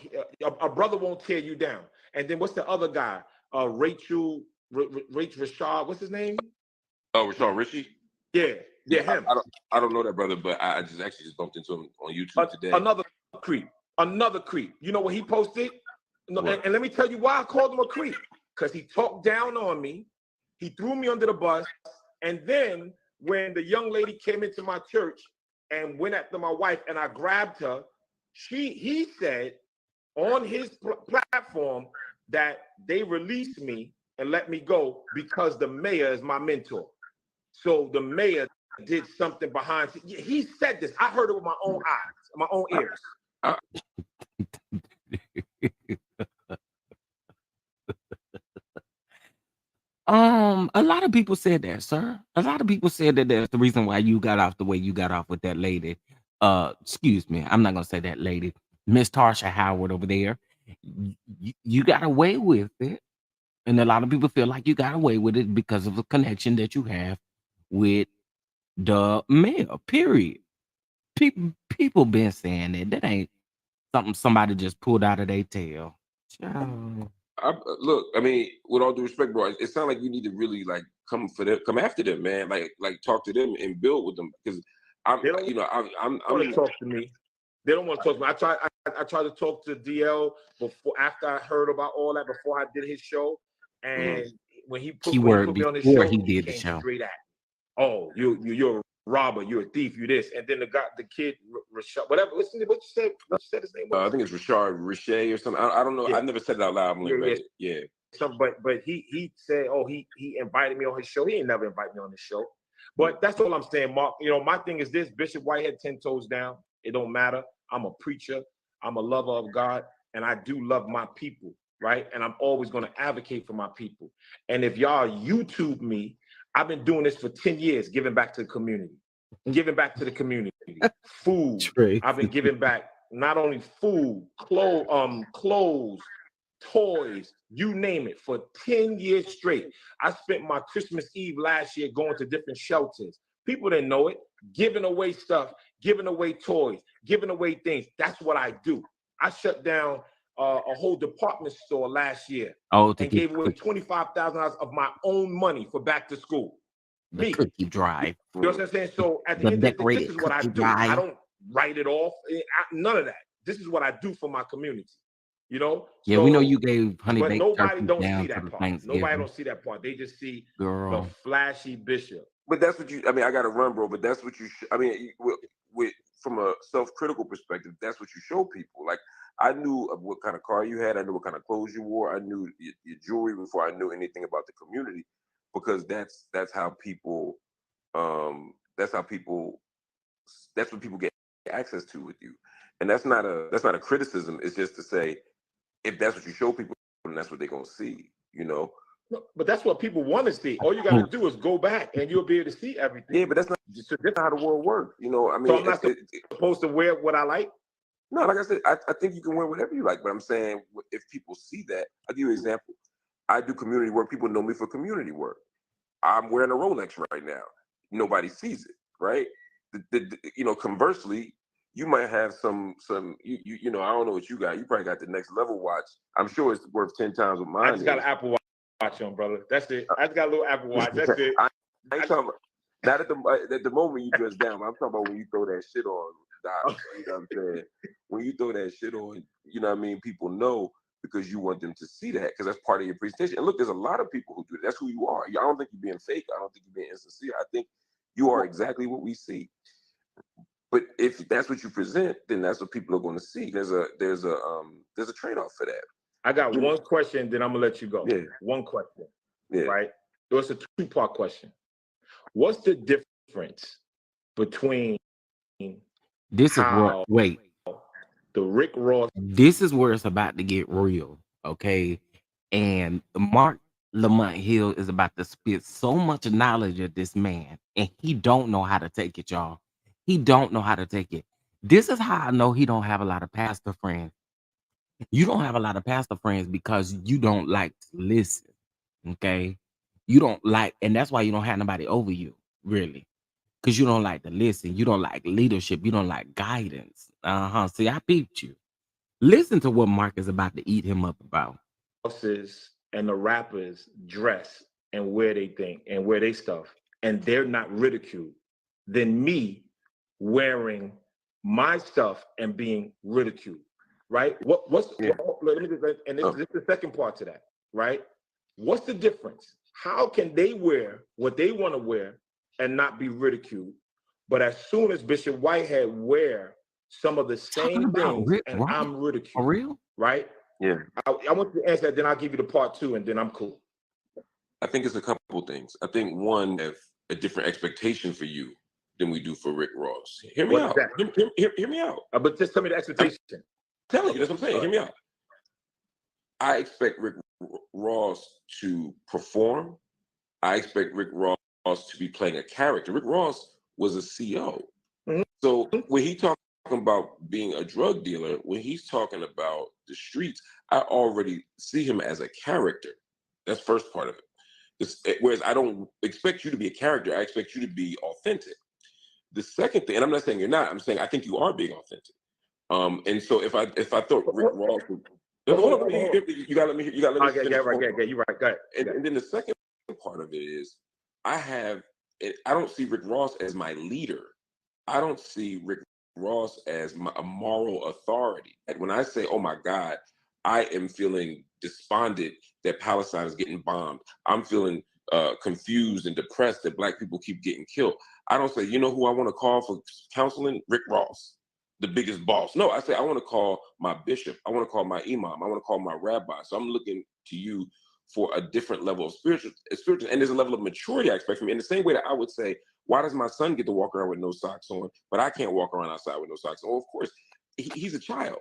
A brother won't tear you down. And then what's the other guy? Rachel Rashad. What's his name? Oh, Rashad Ritchie. Yeah, him. I don't know that brother, but I just bumped into him on YouTube today. Another creep. You know what he posted? No, and let me tell you why I called him a creep. Because he talked down on me. He threw me under the bus. And then when the young lady came into my church and went after my wife and I grabbed her, he said on his platform that they released me and let me go because the mayor is my mentor. So the mayor did something behind. He said this. I heard it with my own eyes, my own ears. A lot of people said that, sir. A lot of people said that that's the reason why you got off the way you got off with that lady. Excuse me, I'm not gonna say that lady, Miss Tarsha Howard over there. You got away with it, and a lot of people feel like you got away with it because of the connection that you have with the mayor. Period. People been saying that. That ain't something somebody just pulled out of their tail. Child. Look, I mean, with all due respect, bro, it sounds like you need to really like come after them, man. Like talk to them and build with them because I'm want to talk to me. They don't want to talk to me. I tried to talk to DL after I heard about all that before I did his show, and when he put me on his show, he did the show. Straight at, oh, you're a robber, you're a thief, you this, and then the kid Rashad, whatever. Listen to what you said. What you said his name was? I think it's Rashad Richey or something. I don't know. Yeah. I never said it out loud. I've only read it. Yeah. So, but he said, oh, he invited me on his show. He ain't never invited me on his show. But that's all I'm saying, Mark. You know, my thing is this: Bishop Whitehead 10 toes down. It don't matter. I'm a preacher. I'm a lover of God, and I do love my people, right? And I'm always going to advocate for my people. And if y'all YouTube me, I've been doing this for 10 years, giving back to the community. Giving back to the community. Food. I've been giving back not only food, clothes, toys, you name it, for 10 years straight. I spent my Christmas Eve last year going to different shelters. People didn't know it, giving away stuff, giving away toys, giving away things. That's what I do. I shut down a whole department store last year and gave away $25,000 of my own money for back to school. The cookie drive. You know what I'm saying? So at the end of the day, this is what I do. I don't write it off. None of that. This is what I do for my community. You know? Yeah, so, we know you gave honey baked turkey nobody don't see that part. Thanksgiving. Nobody don't see that part. They just see the flashy bishop. But that's what I got to run, bro. But that's what you with from a self-critical perspective, that's what you show people. Like, I knew of what kind of car you had. I knew what kind of clothes you wore. I knew your jewelry before I knew anything about the community, because that's how people that's what people get access to with you. And that's not a criticism. It's just to say, if that's what you show people, then that's what they're gonna see, you know. But that's what people want to see. All you got to do is go back, and you'll be able to see everything. Yeah, but that's not how the world works, you know. I mean, so I'm not supposed to wear what I like. No, like I said, I think you can wear whatever you like. But I'm saying, if people see that, I'll give you an example. I do community work. People know me for community work. I'm wearing a Rolex right now. Nobody sees it, right? You know, conversely, you might have some you know, I don't know what you got. You probably got the next level watch. I'm sure it's worth 10 times what mine. I just got an Apple Watch on, brother. That's it. I just got a little Apple Watch. That's it. I ain't talking about, not at the moment you dress down. I'm talking about when you throw that shit on. You know what I'm saying? When you throw that shit on, you know what I mean? People know, because you want them to see that, because that's part of your presentation. And look, there's a lot of people who do that. That's who you are. I don't think you're being fake. I don't think you're being insincere. I think you are exactly what we see. But if that's what you present, then that's what people are going to see. There's a trade-off for that. I got one question, then I'm gonna let you go. Yeah. One question. Yeah. Right? So it's a two-part question. What's the difference between This is where wait. the Rick Ross This is where it's about to get real, okay? And Marc Lamont Hill is about to spit so much knowledge at this man, and he don't know how to take it, y'all. He don't know how to take it. This is how I know he don't have a lot of pastor friends. You don't have a lot of pastor friends because you don't like to listen, okay? You don't like, and that's why you don't have nobody over you, really, because you don't like to listen. You don't like leadership. You don't like guidance. See, I peeped you. Listen to what Marc is about to eat him up about. and the rappers dress and wear they thing and wear they stuff, and they're not ridiculed, than me wearing my stuff and being ridiculed, right? Let me just, and this is the second part to that, right? What's the difference? How can they wear what they want to wear and not be ridiculed? But as soon as Bishop Whitehead wear some of the same things, and I'm ridiculed. For real? Right? Yeah. I want you to answer that, then I'll give you the part two, and then I'm cool. I think it's a couple things. I think one, have a different expectation for you than we do for Rick Ross. Hear me out. Hear me out. But just tell me the expectation. I'm telling you, that's what I'm saying. Hear me out. I expect Rick Ross to perform. I expect Rick Ross to be playing a character. Rick Ross was a CO. Mm-hmm. So when he talking about being a drug dealer, when he's talking about the streets, I already see him as a character. That's first part of it. Whereas I don't expect you to be a character, I expect you to be authentic. The second thing, and I'm not saying you're not, I'm saying I think you are being authentic. And so if I thought Rick Ross would, you gotta let me finish. You're right. Go ahead. And then the second part of it is I don't see Rick Ross as my leader. I don't see Rick Ross as a moral authority. And when I say, oh my God, I am feeling despondent that Palestine is getting bombed. I'm feeling confused and depressed that Black people keep getting killed. I don't say, you know who I want to call for counseling? Rick Ross, the biggest boss. No, I say I want to call my bishop. I want to call my imam. I want to call my rabbi. So I'm looking to you for a different level of spiritual, and there's a level of maturity I expect from you. In the same way that I would say, why does my son get to walk around with no socks on, but I can't walk around outside with no socks on? Well, of course, he's a child.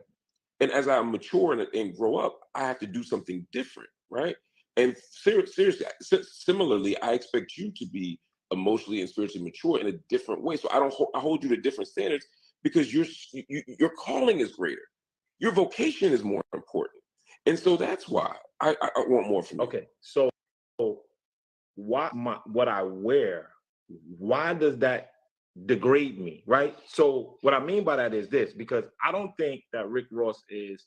And as I mature and grow up, I have to do something different, right? And seriously, similarly, I expect you to be emotionally and spiritually mature in a different way. So I hold you to different standards because your calling is greater. Your vocation is more important. And so that's why I want more from you. Okay, so what I wear, why does that degrade me, right? So what I mean by that is this, because I don't think that Rick Ross is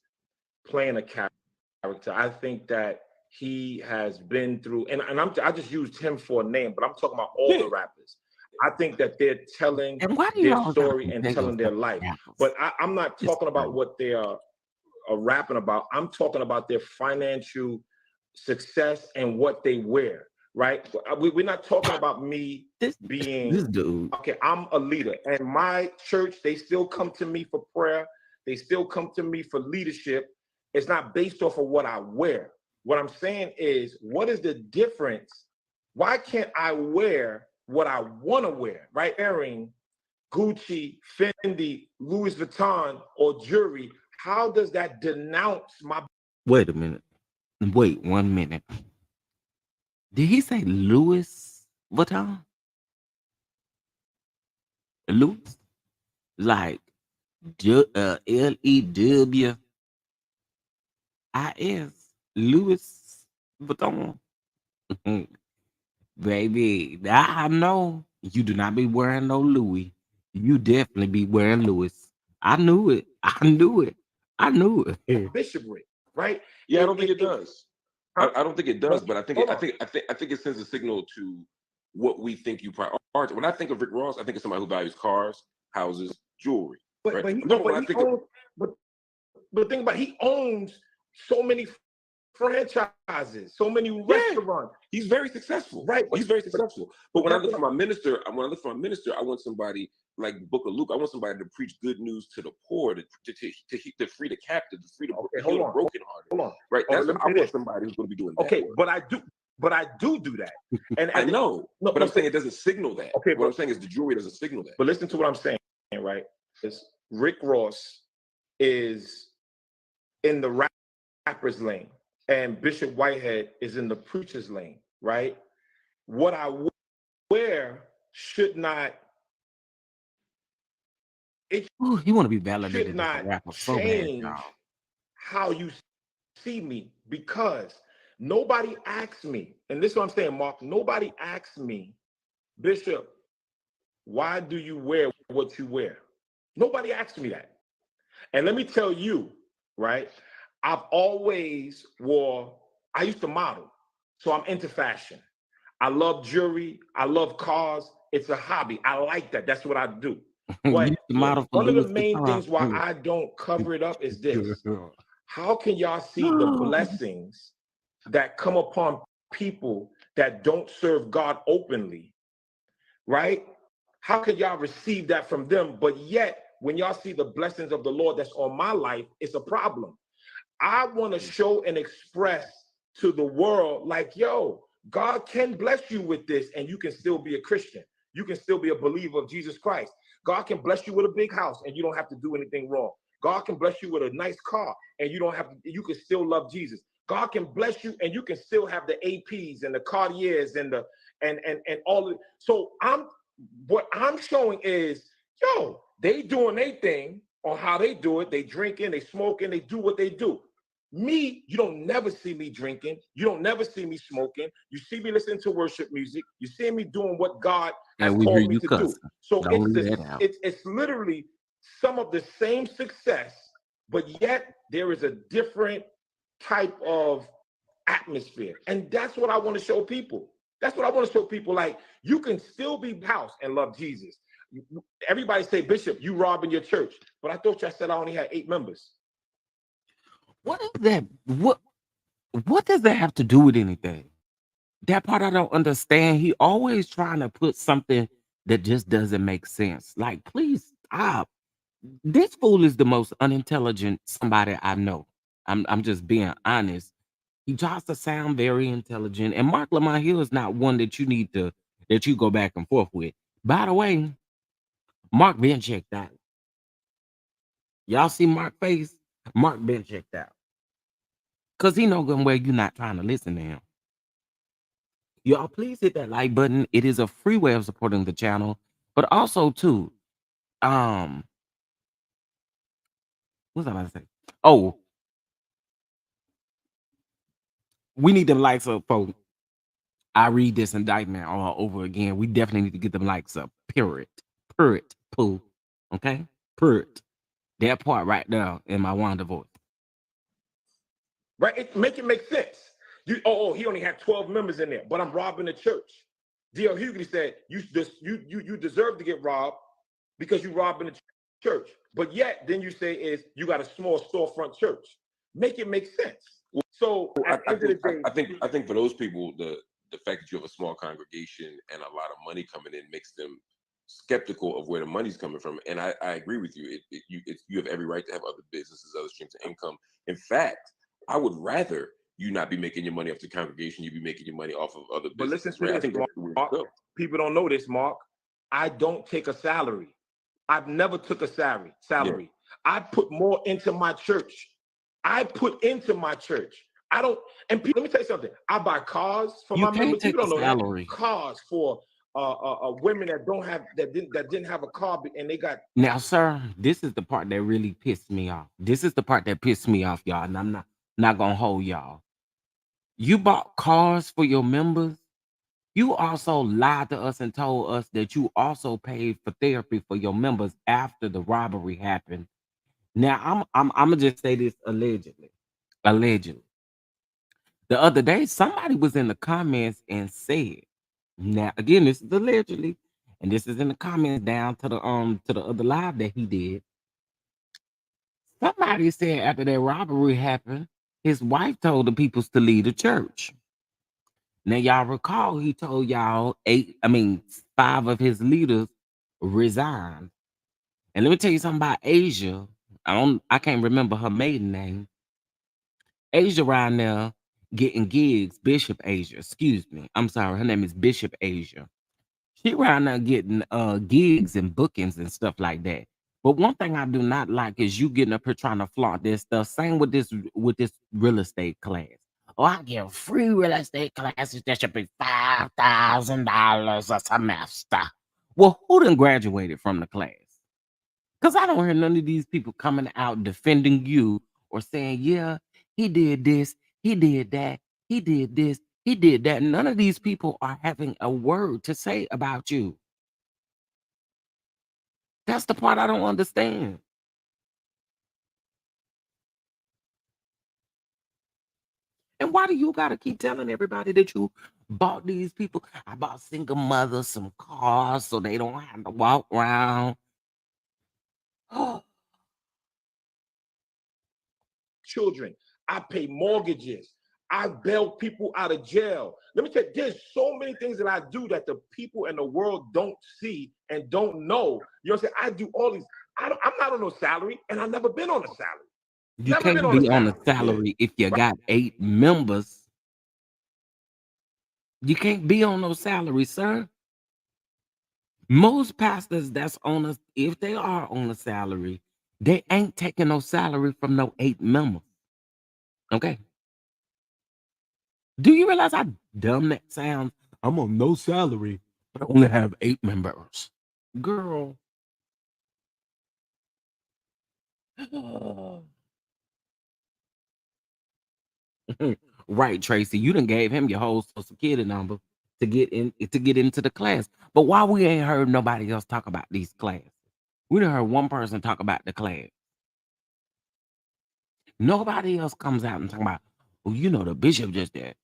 playing a character. I think that he has been through, and I just used him for a name, but I'm talking about all the rappers. I think that they're telling their story and telling their life. But I'm not talking about what they are rapping about. I'm talking about their financial success and what they wear, right? We're not talking about me being this dude. Okay, I'm a leader, and my church, they still come to me for prayer. They still come to me for leadership. It's not based off of what I wear. What I'm saying is, what is the difference? Why can't I wear what I want to wear, right? Wearing Gucci, Fendi, Louis Vuitton, or jewelry, how does that denounce my... Wait a minute. Wait 1 minute. Did he say Louis Vuitton? Louis? Like Lewis? Louis Vuitton? Baby, I know you do not be wearing no Louis. You definitely be wearing Louis. I knew it. I knew it. Bishopric, right? Yeah, I don't think it does. I don't think it does, but I think it sends a signal to what we think you prioritize. When I think of Rick Ross, I think of somebody who values cars, houses, jewelry. But think about it, he owns so many franchises, so many Yeah, restaurants. he's very successful. Right. He's very successful. But when I That's look for what my minister, I want somebody like the Book of Luke. I want somebody to preach good news to the poor, to free the captive, to free the okay, to heal hold the on. brokenhearted. Hold on. Right. Oh, That's let what me I say want this. somebody who's going to be doing that Okay, work. but I do that. And I know, no, but I'm saying it doesn't signal that. okay, What I'm saying is the jewelry doesn't signal that. but listen to what I'm saying, right? Is Rick Ross is in the rapper's lane, and Bishop Whitehead is in the preacher's lane, right? What I wear should not, it Ooh, he want to be should validated as a not rapper so bad, change y'all. how you see me, because nobody asks me, and this is what I'm saying, Mark, nobody asks me, Bishop, why do you wear what you wear? Nobody asks me that. And let me tell you, right? I've always I used to model. So I'm into fashion. I love jewelry. I love cars. It's a hobby. I like that. That's what I do. You But used to model for one of the Louis main Vuitton. things why I don't cover it up is this. How can y'all see the blessings that come upon people that don't serve God openly, right? How could y'all receive that from them? But yet, when y'all see the blessings of the Lord that's on my life, it's a problem. I want to show and express to the world, like, yo, God can bless you with this, and you can still be a Christian. You can still be a believer of Jesus Christ. God can bless you with a big house, and you don't have to do anything wrong. God can bless you with a nice car, and you don't have to, you can still love Jesus. God can bless you, and you can still have the APs and the Cartiers and the and all of it. So what I'm showing is, yo, they doing their thing on how they do it. They drinking, they smoking, they do what they do. Me, you don't never see me drinking. You don't never see me smoking. You see me listening to worship music. You see me doing what God has And we hear called me you to do. cussing. So Don't leave that out. it's literally some of the same success, but yet there is a different type of atmosphere. And that's what I want to show people. That's what I want to show people. Like, you can still be house and love Jesus. Everybody say, Bishop, you robbing your church. But I thought y'all said I only had 8 members. What is that? What does that have to do with anything? That part I don't understand. He always trying to put something that just doesn't make sense. Like, please stop. This fool is the most unintelligent somebody I know. I'm just being honest. He tries to sound very intelligent, and Marc Lamont Hill is not one that you go back and forth with. By the way, Mark been checked out. Y'all see Mark face? Mark been checked out. Cause he know good well you're not trying to listen to him. Y'all please hit that like button. It is a free way of supporting the channel. But also too, um, what's I about to say? Oh, we need them likes up, folks. I read this indictment all over again. We definitely need to get them likes up. Period. Period. Pooh. Okay? Period. That part right there in my Wanda voice. Right? Make it make sense. He only had 12 members in there, but I'm robbing the church. D.L. Hughley said, you deserve to get robbed because you robbing the church. But yet, then you say is you got a small storefront church. Make it make sense. So at the end of the day, I think for those people, the fact that you have a small congregation and a lot of money coming in makes them skeptical of where the money's coming from. And I agree with you. You have every right to have other businesses, other streams of income. In fact, I would rather you not be making your money off the congregation, you be making your money off of other but listen businesses. to Right? I this, think that's the way to Mark. go. People don't know this, Mark. I don't take a salary. I've never took a salary. Yeah. I put more into my church. I put into my church. I don't, and people, let me tell you something. I buy cars for You my can't members. take People a don't know that. salary. Cars for women that didn't have a car and they got. Now, sir, this is the part that really pissed me off. This is the part that pissed me off, y'all. And I'm not gonna hold y'all. You bought cars for your members. You also lied to us and told us that you also paid for therapy for your members after the robbery happened. Now, I'm gonna just say this allegedly. Allegedly. The other day, somebody was in the comments and said, now again, this is allegedly, and this is in the comments down to the other live that he did. Somebody said after that robbery happened, His wife told the peoples to leave the church. Now y'all recall he told y'all five of his leaders resigned. And let me tell you something about Asia. I can't remember her maiden name. Asia around there getting gigs, Bishop Asia, excuse me. I'm sorry, her name is Bishop Asia. She around there getting gigs and bookings and stuff like that. But one thing I do not like is you getting up here trying to flaunt this stuff. Same with this real estate class. Oh, I give free real estate classes that should be $5,000 a semester. Well, who done graduated from the class? Because I don't hear none of these people coming out defending you or saying, yeah, he did this, he did that, he did this, he did that. None of these people are having a word to say about you. That's the part I don't understand. And why do you got to keep telling everybody that you bought these people? I bought single mothers some cars so they don't have to walk around. Children. I pay mortgages. I bail people out of jail. Let me tell you, there's so many things that I do that the people in the world don't see and don't know. You know what I'm saying? I do all these. I'm not on no salary, and I've never been on a salary. You Never been can't on a be on a salary. salary if you got 8 members. You can't be on no salary, sir. Most pastors that's on us, if they are on a salary, they ain't taking no salary from no 8 members. Okay. Do you realize how dumb that sounds? I'm on no salary, but I only have 8 members. Girl. Right, Tracy. You done gave him your whole social security number to get into the class. But why we ain't heard nobody else talk about these classes? We done heard one person talk about the class. Nobody else comes out and talk about, well, the bishop just did.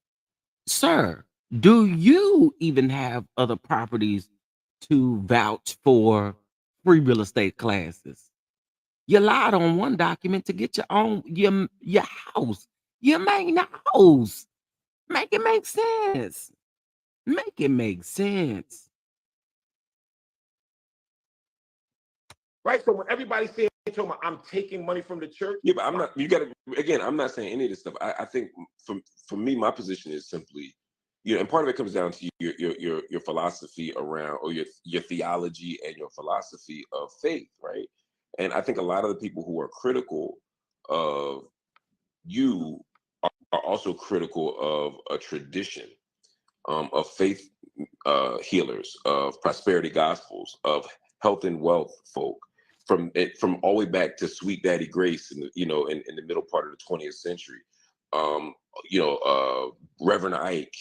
Sir, do you even have other properties to vouch for free real estate classes? You lied on one document to get your house, your main house. Make it make sense. Make it make sense. Right? So when everybody saying, I'm taking money from the church. Yeah, but I'm not. You got to again. I'm not saying any of this stuff. I think for me, my position is simply, and part of it comes down to your philosophy around, or your theology and your philosophy of faith, right? And I think a lot of the people who are critical of you are also critical of a tradition of faith healers, of prosperity gospels, of health and wealth folk, from all the way back to Sweet Daddy Grace in the middle part of the 20th century. Um, Reverend Ike.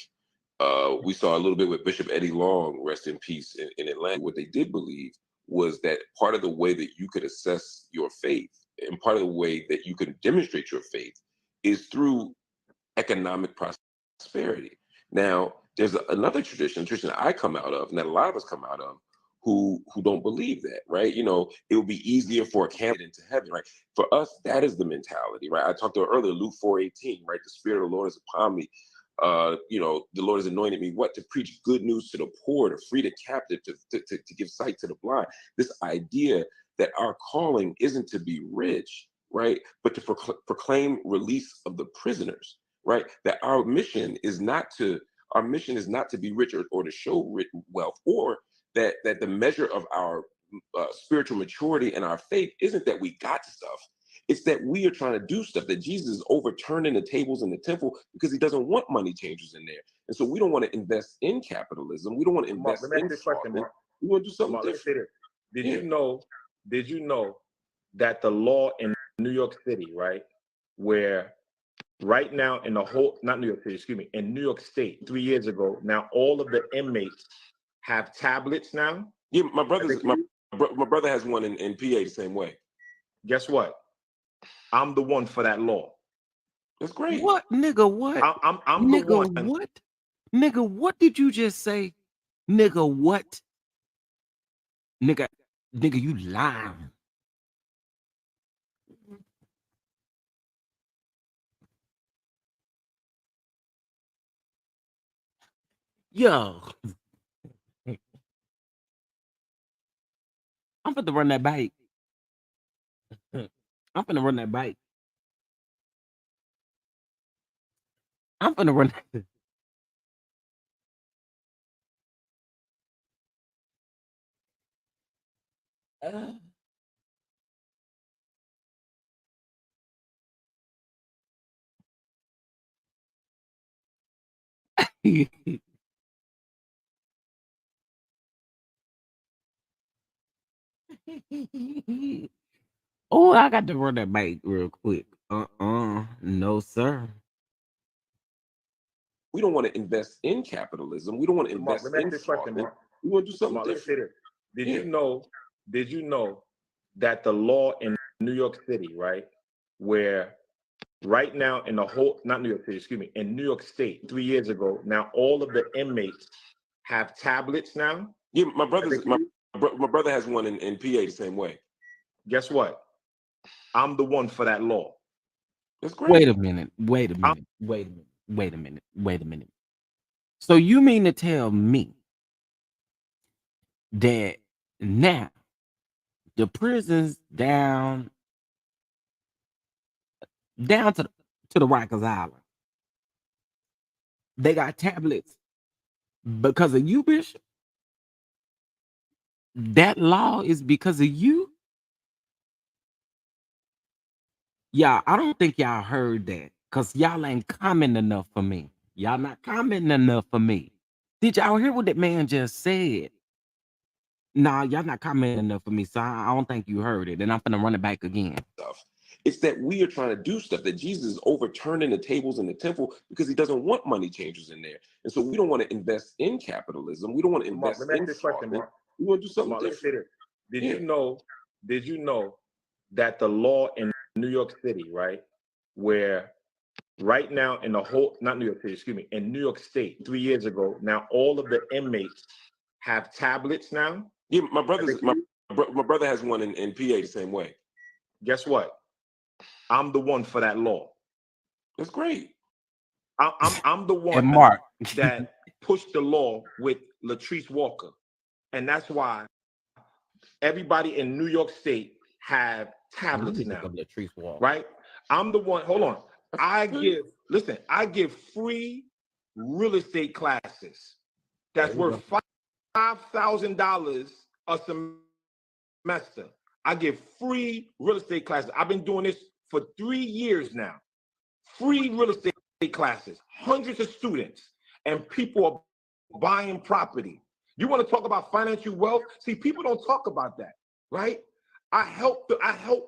We saw a little bit with Bishop Eddie Long, rest in peace, in Atlanta. What they did believe was that part of the way that you could assess your faith and part of the way that you can demonstrate your faith is through economic prosperity. Now, there's another tradition I come out of, and that a lot of us come out of, who don't believe that, right? It would be easier for a candidate into heaven, right? For us, that is the mentality, right? I talked to earlier, Luke 4:18, right? The Spirit of the Lord is upon me. The Lord has anointed me to preach good news to the poor, to free the captive, to give sight to the blind. This idea that our calling isn't to be rich, right? But to proclaim release of the prisoners, right? That our mission is not to be rich or to show wealth, or that the measure of our spiritual maturity and our faith isn't that we got stuff. It's that we are trying to do stuff, that Jesus is overturning the tables in the temple because he doesn't want money changers in there. And so we don't want to invest in capitalism. We don't want to Mark, invest let me in ask you a question, fraud. Mark. We want to do something Mark, let me say different. this. Did you know that the law in New York City, right, where right now in the whole, not New York City, excuse me, in New York State, 3 years ago, now all of the inmates have tablets now? Yeah, my brother has one in PA the same way. Guess what? I'm the one for that law. That's great. What, nigga? What? I'm nigga, the one. what? Nigga, what did you just say? Nigga, what? Nigga, you lying. Yo, I'm finna run that bike. I'm finna run that bike. I'm finna run. Oh, I got to run that bike real quick. No, sir. We don't want to invest in capitalism. We don't want to So Mark, invest let me ask in you a question, fraud. Mark. We want to do something Mark, let me say different. this. Yeah. Did you know that the law in New York City, right, where right now in the whole, not New York City, excuse me, in New York State, 3 years ago, now all of the inmates have tablets now. Yeah, my brother has one in PA the same way. Guess what? I'm the one for that law. That's great. Wait a minute. Wait a minute. Wait a minute. Wait a minute. Wait a minute. So you mean to tell me that now the prisons down to the Rikers Island, they got tablets because of you, Bishop? That law is because of you? Yeah, I don't think y'all heard that because y'all ain't commenting enough for me. Y'all not commenting enough for me. Did y'all hear what that man just said? Nah, y'all not commenting enough for me, so I don't think you heard it. And I'm gonna run it back again. Stuff. It's that we are trying to do stuff, that Jesus is overturning the tables in the temple because he doesn't want money changers in there. And so we don't want to invest in capitalism. We don't want to Mark, invest let me ask in you a question, fraud. Mark. We want to do something Mark, let me say different. this. Yeah. Did you know that the law in New York City, right, where right now in the whole, not New York City, excuse me, in New York State, 3 years ago, now all of the inmates have tablets now. Yeah, my brother has one in PA the same way. Guess what? I'm the one for that law. That's great. I'm the one And Mark, that pushed the law with Latrice Walker. And that's why everybody in New York State have tablets now, right? I'm the one, hold on. I give free real estate classes that's worth $5,000 a semester. I give free real estate classes. I've been doing this for 3 years now. Free real estate classes, hundreds of students, and people are buying property. You want to talk about financial wealth? See, people don't talk about that, right? I help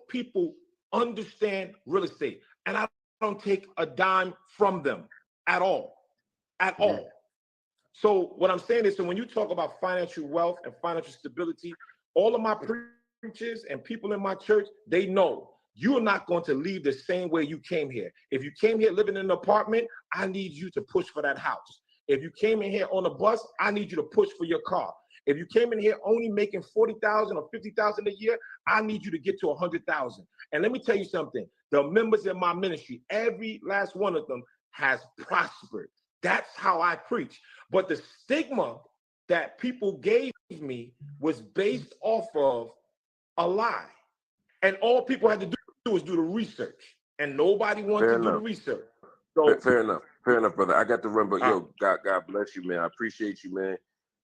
people understand real estate, and I don't take a dime from them at all, at all. So what I'm saying is, so when you talk about financial wealth and financial stability, all of my preachers and people in my church, they know you're not going to leave the same way you came here. If you came here living in an apartment, I need you to push for that house. If you came in here on a bus, I need you to push for your car. If you came in here only making $40,000 or $50,000 a year, I need you to get to $100,000. And let me tell you something: the members in my ministry, every last one of them has prospered. That's how I preach. But the stigma that people gave me was based off of a lie. And all people had to do was do the research. And nobody wanted to do the research. So Fair enough, brother. I got to run, but yo, God bless you, man. I appreciate you, man.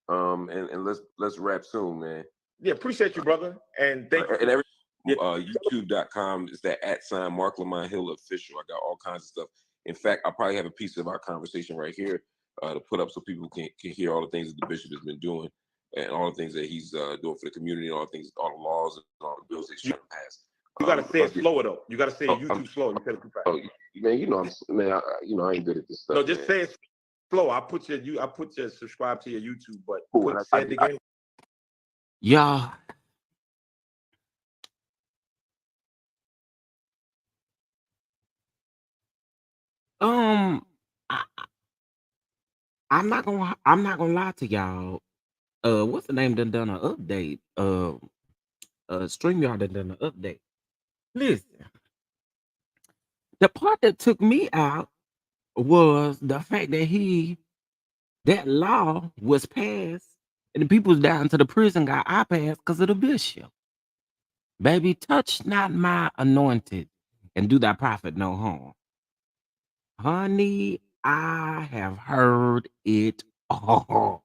And let's wrap soon, man. Yeah, appreciate you, brother. And thank you. And every YouTube.com is that @ Marc Lamont Hill official. I got all kinds of stuff. In fact, I'll probably have a piece of our conversation right here to put up so people can hear all the things that the bishop has been doing and all the things that he's doing for the community, and all the laws and all the bills that he's trying to pass. You gotta say it slower though. You gotta say it YouTube slow. You said it too fast. Oh, man, I ain't good at this stuff. No, just say it slow. I put your subscribe to your YouTube, but say it again. Yeah. I'm not gonna lie to y'all. What's the name? Done an update. StreamYard done an update. Listen, the part that took me out was the fact that he That law was passed, and the people's down to the prison got iPads because of the bishop. Baby, touch not my anointed and do thy prophet no harm. Honey, I have heard it all.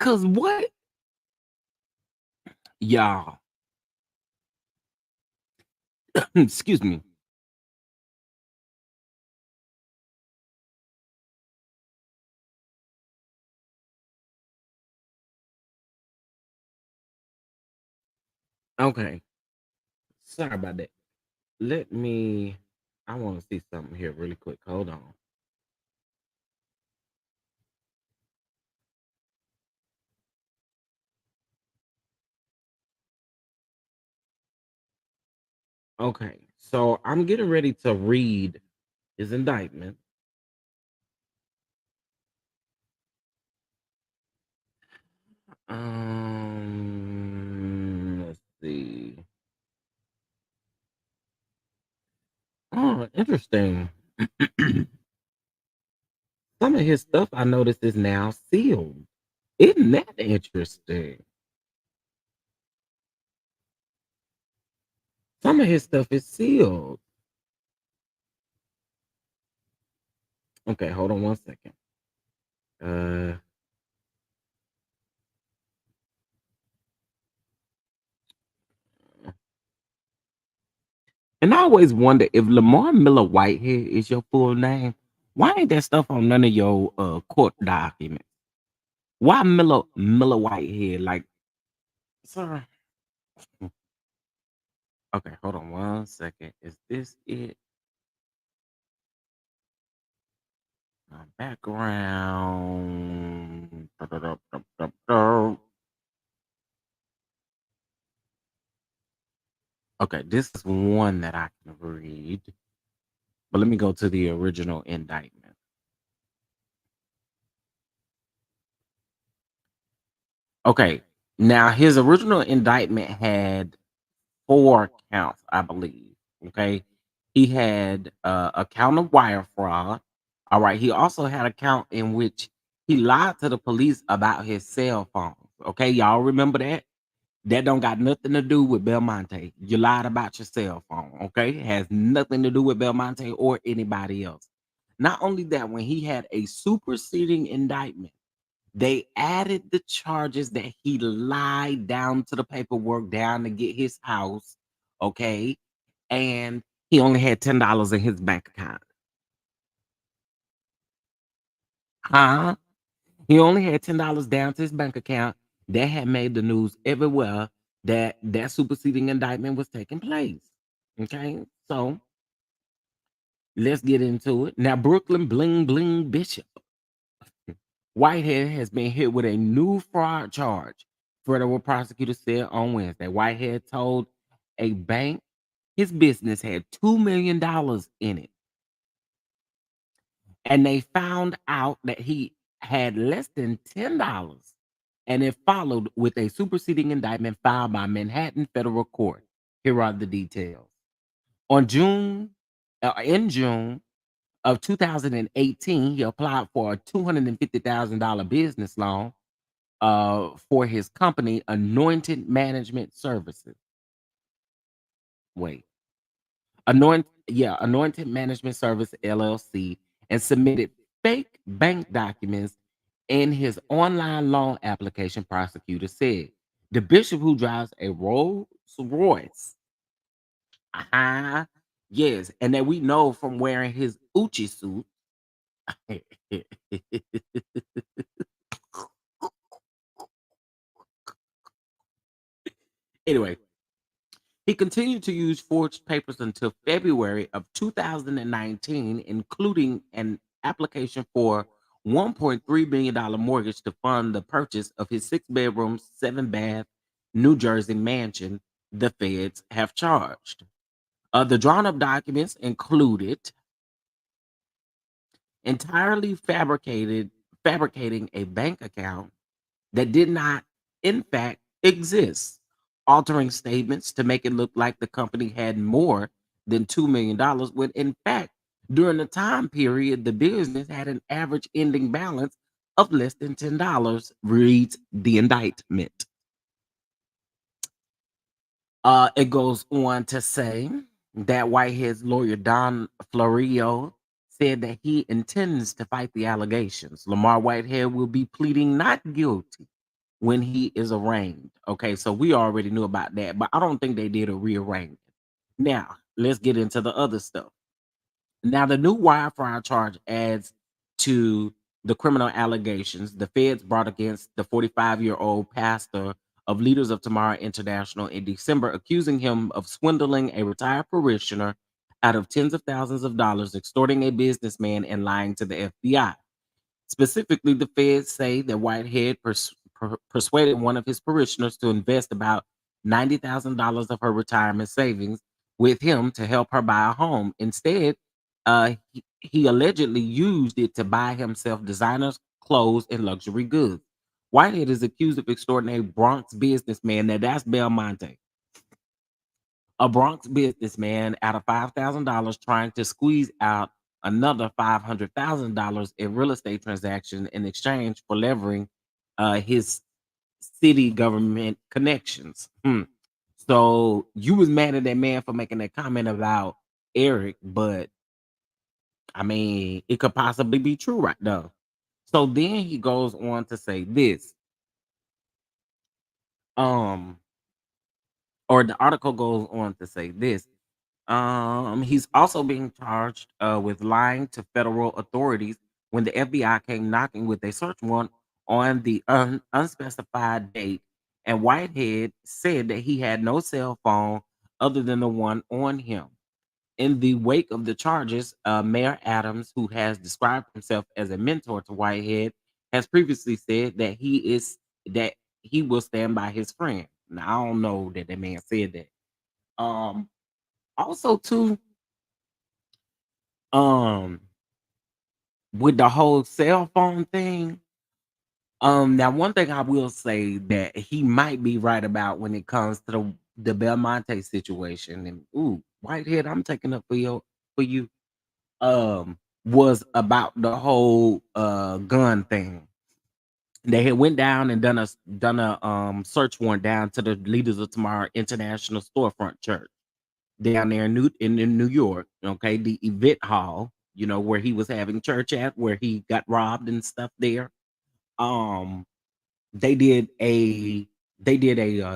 Cause what? Y'all, excuse me. Okay. Sorry about that. Let me I want to see something here really quick. Hold on. Okay. So I'm getting ready to read his indictment. Let's see. Oh, interesting. Some of his stuff I noticed is now sealed. Isn't that interesting? Some of his stuff is sealed. Okay, hold on one second. Uh, and I always wonder if Lamar Miller Whitehead is your full name. Why ain't that stuff on none of your court documents? Why Miller Whitehead? Like, sir. Okay, hold on one second. Is this it? Background. Okay, this is one that I can read. But let me go to the original indictment. Okay, now his original indictment had 4 counts, I believe. Okay, he had a count of wire fraud. All right, he also had a count in which he lied to the police about his cell phone. Okay, y'all remember that? That don't got nothing to do with Belmonte. You lied about your cell phone. Okay, it has nothing to do with Belmonte or anybody else. Not only that, when he had a superseding indictment, they added the charges that he lied down to the paperwork down to get his house, okay? And he only had $10 in his bank account. Huh? He only had $10 down to his bank account. That had made the news everywhere that that superseding indictment was taking place. Okay? So let's get into it. Now, Brooklyn Bling Bling Bishop Whitehead has been hit with a new fraud charge. Federal prosecutors said on Wednesday, Whitehead told a bank his business had $2 million in it. And they found out that he had less than $10. And it followed with a superseding indictment filed by Manhattan Federal Court. Here are the details. In June of 2018, he applied for a $250,000 business loan for his company, Anointed Management Services. Wait, Anointed Management Service LLC, and submitted fake bank documents in his online loan application. Prosecutor said the bishop who drives a Rolls Royce, uh-huh, yes, and that we know from wearing his Uchi suit. Anyway, he continued to use forged papers until February of 2019, including an application for $1.3 million mortgage to fund the purchase of his 6-bedroom, 7-bath New Jersey mansion, the feds have charged. The drawn up documents included entirely fabricating a bank account that did not, in fact, exist, altering statements to make it look like the company had more than $2 million when, in fact, During the time period, the business had an average ending balance of less than $10, reads the indictment. It goes on to say that Whitehead's lawyer, Don Florio, said that he intends to fight the allegations. Lamar Whitehead will be pleading not guilty when he is arraigned. Okay, so we already knew about that, but I don't think they did a rearrangement. Now, let's get into the other stuff. Now, the new wire fraud charge adds to the criminal allegations the feds brought against the 45-year-old pastor of Leaders of Tomorrow International in December, accusing him of swindling a retired parishioner out of tens of thousands of dollars, extorting a businessman, and lying to the FBI. Specifically, the feds say that Whitehead persuaded one of his parishioners to invest about $90,000 of her retirement savings with him to help her buy a home. Instead, he allegedly used it to buy himself designers, clothes, and luxury goods. Whitehead is accused of extorting a Bronx businessman. Now, that's Belmonte, a Bronx businessman, out of $5,000, trying to squeeze out another $500,000 in real estate transaction in exchange for levering his city government connections. So you was mad at that man for making that comment about Eric, but I mean, it could possibly be true right now. So then he goes on to say this. Um, or the article goes on to say this. He's also being charged with lying to federal authorities when the FBI came knocking with a search warrant on the unspecified date, and Whitehead said that he had no cell phone other than the one on him. In the wake of the charges, Mayor Adams, who has described himself as a mentor to Whitehead, has previously said that he will stand by his friend. Now I don't know that that man said that. Um, Also, too, um, with the whole cell phone thing, now one thing I will say that he might be right about when it comes to the Belmonte situation, and ooh, Whitehead, I'm taking up for you. Was about the whole gun thing. They had went down and done a search warrant down to the Leaders of Tomorrow International Storefront Church down there in New York. Okay, the event hall, where he was having church at, where he got robbed and stuff there. Um, they did a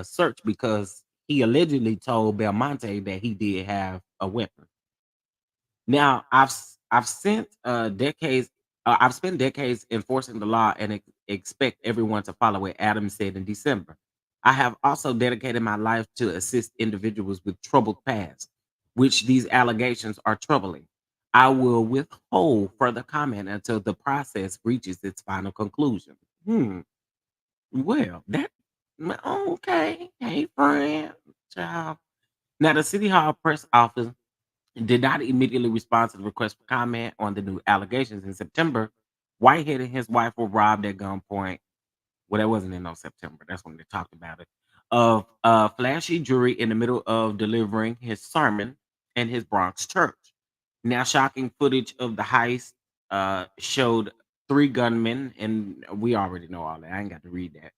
search because he allegedly told Belmonte that he did have a weapon. Now, I've spent decades enforcing the law and expect everyone to follow it, Adams said in December. I have also dedicated my life to assist individuals with troubled past, which these allegations are troubling. I will withhold further comment until the process reaches its final conclusion. Well, okay. Hey, friend, child. Now, the City Hall press office did not immediately respond to the request for comment on the new allegations. In September, Whitehead and his wife were robbed at gunpoint. Well, that wasn't in no September. That's when they talked about it. Of flashy jewelry in the middle of delivering his sermon in his Bronx church. Now, shocking footage of the heist showed three gunmen, and we already know all that. I ain't got to read that.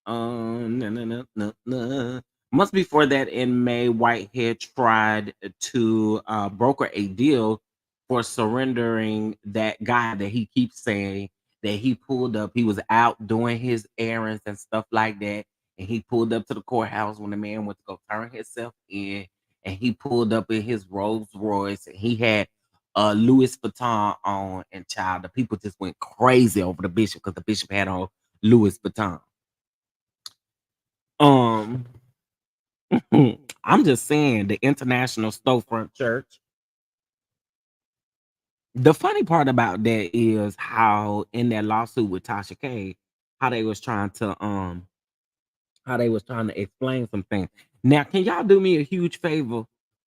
No, no, no, no, no. Months before that, in May, Whitehead tried to broker a deal for surrendering that guy that he keeps saying that he pulled up. He was out doing his errands and stuff like that, and he pulled up to the courthouse when the man went to go turn himself in, and he pulled up in his Rolls Royce, and he had Louis Vuitton on, and child, the people just went crazy over the bishop because the bishop had on Louis Vuitton. Um, I'm just saying the International Storefront Church. The funny part about that is how in that lawsuit with Tasha K, how they was trying to explain some things. Now, can y'all do me a huge favor?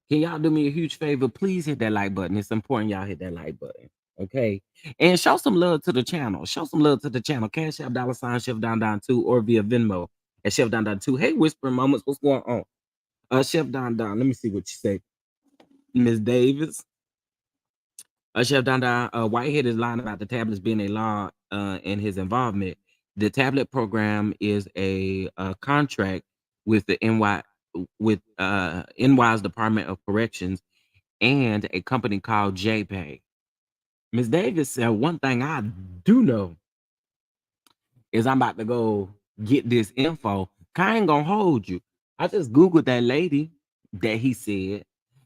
Can y'all do me a huge favor? Please hit that like button. It's important y'all hit that like button. Okay. And show some love to the channel. Show some love to the channel. Cash App $ Chef Down Down 2 or via Venmo at Chef Down Down 2. Hey, Whispering Moments, what's going on? Chef Don Don, let me see what you say. Miss Davis. Chef Don Don, Whitehead is lying about the tablets being a law and his involvement. The tablet program is a contract with the NY's Department of Corrections and a company called JPay. Miss Davis said one thing I do know is I'm about to go get this info. I ain't gonna hold you. I just Googled that lady that he said,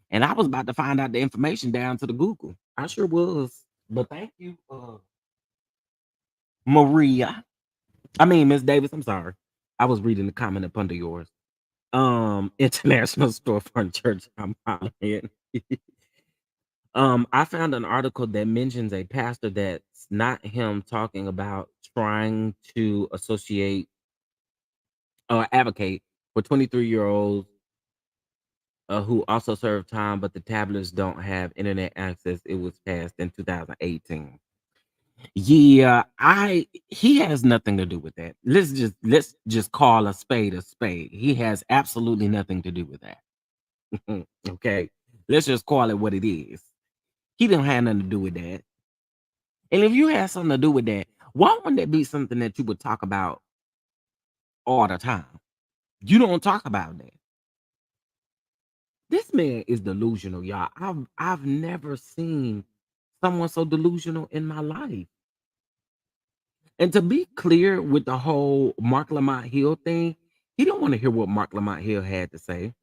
and I was about to find out the information down to the Google. I sure was. But thank you, Maria. I mean, Miss Davis, I'm sorry. I was reading the comment up under yours. International Storefront Church. I'm hollering. I found an article that mentions a pastor that's not him talking about trying to associate or advocate for 23-year-olds who also serve time, but the tablets don't have internet access. It was passed in 2018. Yeah, he has nothing to do with that. Let's just call a spade a spade. He has absolutely nothing to do with that. Okay. Let's just call it what it is. He don't have nothing to do with that. And if you had something to do with that, why wouldn't that be something that you would talk about all the time? You don't talk about that. This man is delusional, y'all. I've never seen someone so delusional in my life. And to be clear with the whole Marc Lamont Hill thing, he don't want to hear what Marc Lamont Hill had to say.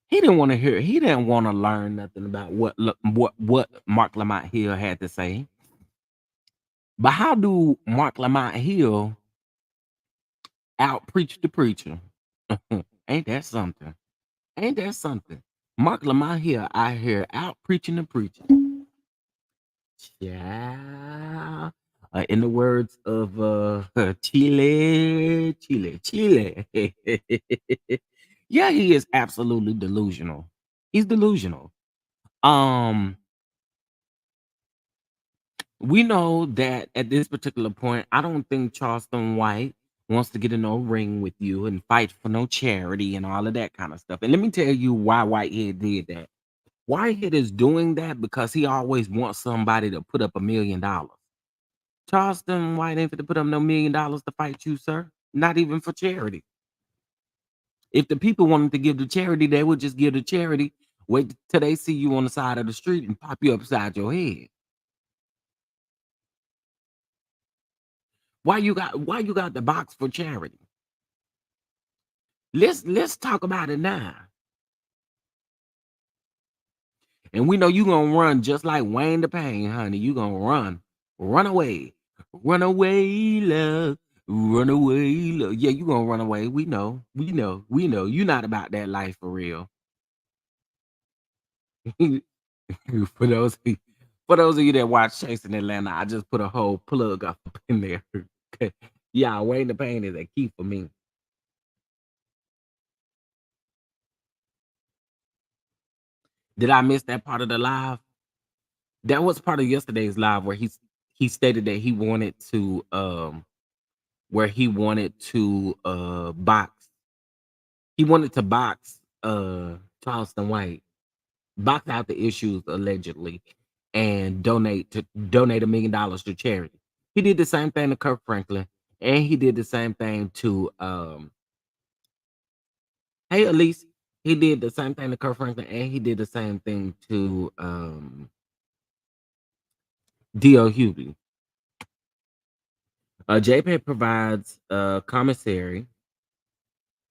He didn't want to hear. He didn't want to learn nothing about what Marc Lamont Hill had to say. But how do Marc Lamont Hill out preach the preacher? Ain't that something? Ain't that something? Marc Lamont Hill out here out preaching the preacher. Yeah. In the words of Chile. Yeah, he is absolutely delusional. He's delusional. Um, we know that at this particular point, I don't think Charleston White wants to get in no ring with you and fight for no charity and all of that kind of stuff. And let me tell you why Whitehead did that. Whitehead is doing that because he always wants somebody to put up $1 million. Charleston White ain't to put up no $1 million to fight you, sir. Not even for charity. If the people wanted to give to charity, they would just give to charity. Wait till they see you on the side of the street and pop you upside your head. Why you got the box for charity? Let's talk about it now. And we know you gonna run just like Wayne the Pain, honey. You gonna run away, run away, love, run away, love. Yeah, you gonna run away. We know. You not about that life for real. for those for those of you that watch Chasing Atlanta, I just put a whole plug up in there. Yeah, Wayne the Pain is a key for me. Did I miss that part of the live? That was part of yesterday's live where he stated that he wanted to box. He wanted to box Charleston White, box out the issues allegedly, and donate $1 million to charity. He did the same thing to Kirk Franklin, and he did the same thing to hey Elise. He did the same thing to Kirk Franklin, and he did the same thing to D.L. Hughley. JPEG provides commissary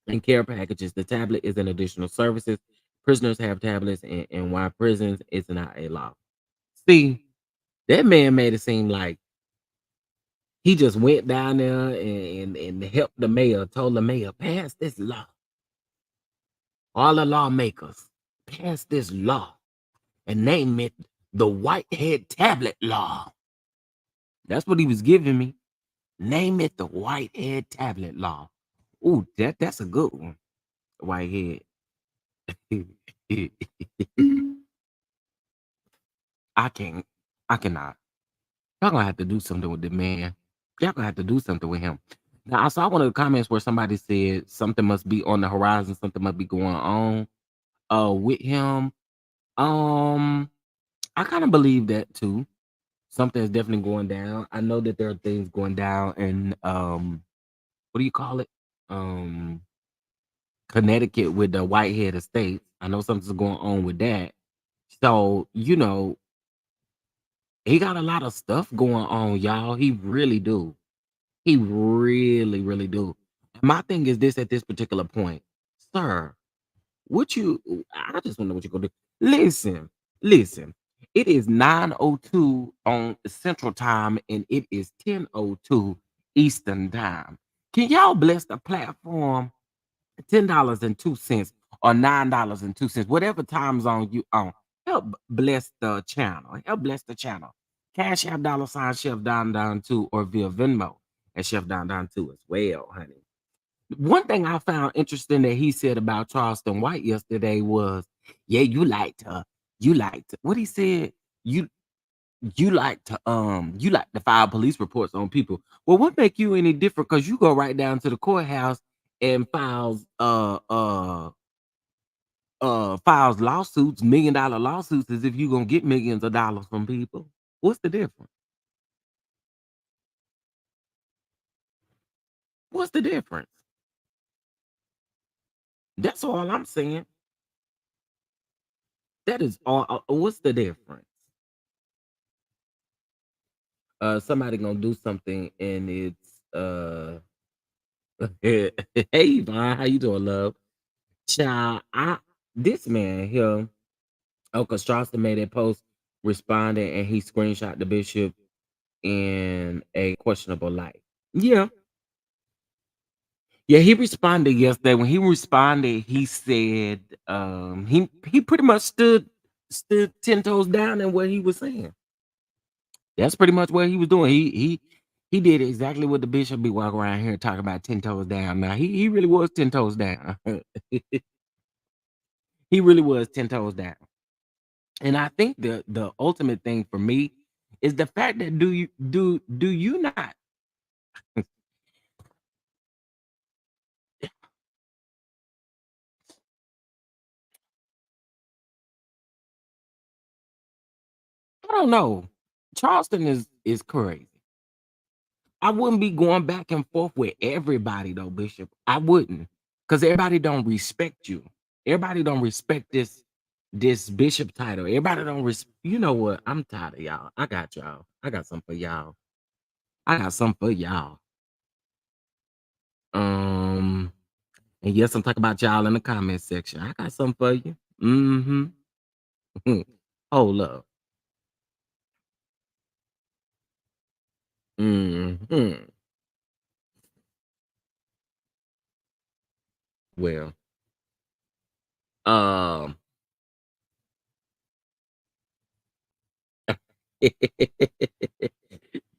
and care packages. The tablet is an additional services. Prisoners have tablets, and why prisons is not a law. See, that man made it seem like he just went down there and helped the mayor, told the mayor, pass this law. All the lawmakers, pass this law and name it the Whitehead Tablet Law. That's what he was giving me. Name it the Whitehead Tablet Law. Ooh, that's a good one. Whitehead. I can't. I cannot. Y'all gonna have to do something with the man. Y'all gonna have to do something with him. Now, I saw one of the comments where somebody said something must be on the horizon, something must be going on. with him. Um, I kind of believe that too. Something is definitely going down. I know that there are things going down in what do you call it? Um, Connecticut with the Whitehead estate. I know something's going on with that. So, he got a lot of stuff going on, y'all. He really do. He really, really do. My thing is this at this particular point, sir. What you I just want to know what you're gonna do. Listen, listen. It is 9:02 on Central Time and it is 10:02 Eastern Time. Can y'all bless the platform? $10.02 or $9.02, whatever time zone you on. Help bless the channel. Help bless the channel. Cash App $ Chef Down 2 or via Venmo at Chef Down 2 as well, honey. One thing I found interesting that he said about Charleston White yesterday was, yeah, you like to, what he said, you you like to file police reports on people. Well, what make you any different? Because you go right down to the courthouse and files lawsuits, $1 million lawsuits, as if you're gonna get millions of dollars from people. What's the difference? What's the difference? That's all I'm saying. That is all. What's the difference? Somebody gonna do something and it's hey Yvonne, how you doing, love? Child, this man here, oh, because Charleston made that post responding and he screenshot the bishop in a questionable light. Yeah. Yeah, he responded yesterday. When he responded, he said he pretty much stood 10 toes down in what he was saying. That's pretty much what he was doing. He did exactly what the bishop be walking around here talking about 10 toes down. Now he really was 10 toes down. He really was 10 toes down. And I think the ultimate thing for me is the fact that do you not I don't know. Charleston is crazy. I wouldn't be going back and forth with everybody though, Bishop. I wouldn't. Because everybody don't respect you. Everybody don't respect this bishop title. Everybody don't you know what? I'm tired of y'all. I got y'all. I got something for y'all. I got something for y'all. And yes, I'm talking about y'all in the comment section. I got something for you. Hold up. Hmm. Well, um,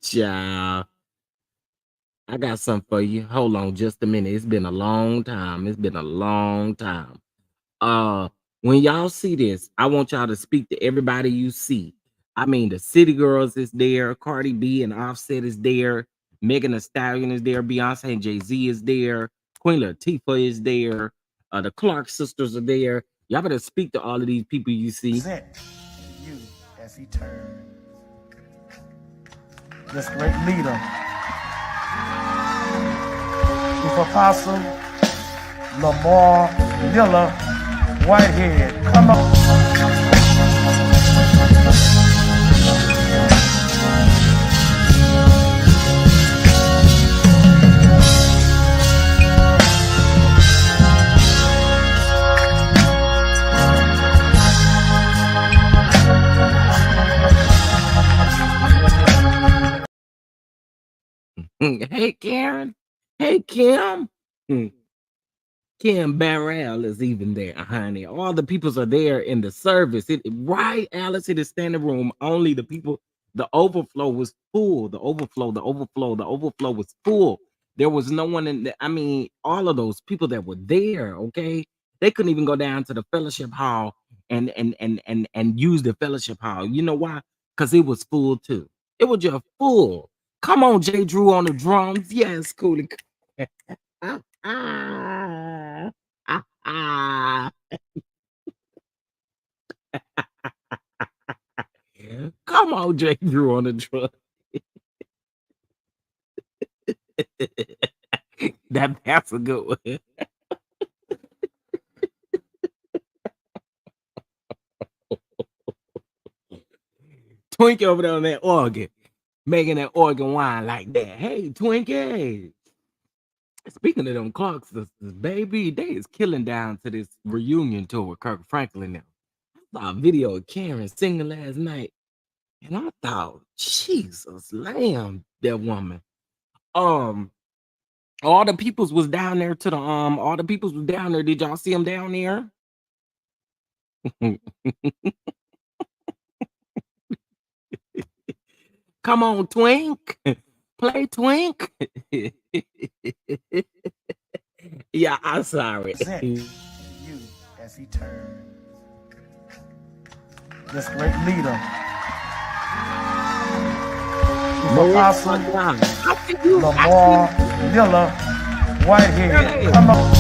child, I got something for you. Hold on just a minute. It's been a long time. It's been a long time. Uh, when y'all see this, I want y'all to speak to everybody you see. I mean, the City Girls is there, Cardi B and Offset is there, Megan Thee Stallion is there, Beyonce and Jay-Z is there, Queen Latifah is there, the Clark sisters are there. Y'all better speak to all of these people you see. Present you as he turns. This great leader, Chief Apostle Lamont Hill, Whitehead. Come on. Hey, Karen. Hey, Kim. Kim Barrell is even there, honey. All the peoples are there in the service. Right, Alice, in the standing room. Only the people, the overflow was full. The overflow was full. There was no one in the, I mean, all of those people that were there, okay? They couldn't even go down to the fellowship hall and use the fellowship hall. You know why? Because it was full too. It was just full. Come on, J. Drew on the drums. Yes, Cooley. Ah, ah, ah, ah. Come on, Jake Drew on the truck. That's a good one. Twinkie over there on that organ, making that organ whine like that. Hey, Twinkie. Speaking of them Clark sisters, baby, they is killing down to this reunion tour with Kirk Franklin now. I saw a video of Karen singing last night, and I thought, Jesus, lamb, that woman. All the peoples was down there to the all the peoples was down there. Did y'all see them down there? Come on, Twink. Play Twink. Yeah, I'm sorry. Present to you as he turns. This great leader, Apostle Lamont Hill, Whitehead. Come on.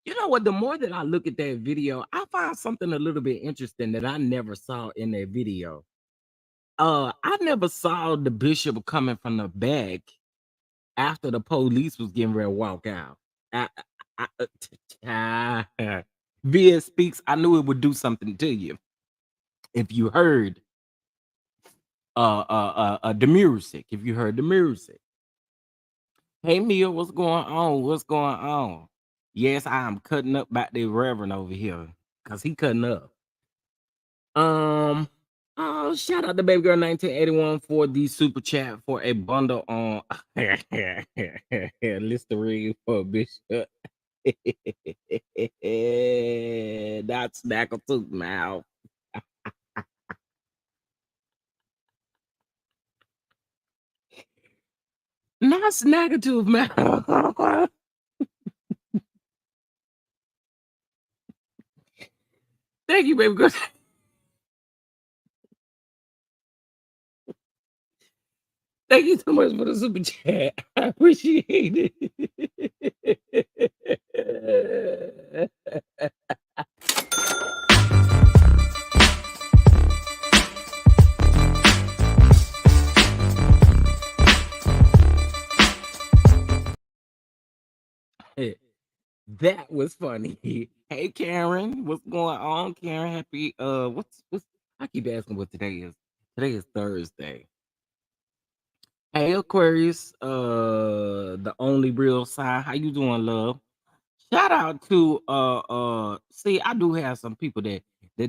You know what? The more that I look at that video, I find something a little bit interesting that I never saw in that video. I never saw the bishop coming from the back after the police was getting ready to walk out. Via speaks. I knew it would do something to you if you heard the music. If you heard the music. Hey Mia, what's going on? What's going on? Yes, I am cutting up by the Reverend over here because he cutting up. Oh, shout out to baby girl 1981 for the super chat for a bundle on Listerine for Bishop. That's Snackletooth mouth. Not Snackletooth mouth. Thank you, baby girl. Thank you so much for the super chat. I appreciate it. That was funny. Hey Karen, what's going on? Karen, happy what's I keep asking what today is. Today is Thursday. Hey Aquarius, the only real sign. How you doing, love? Shout out to see, I do have some people that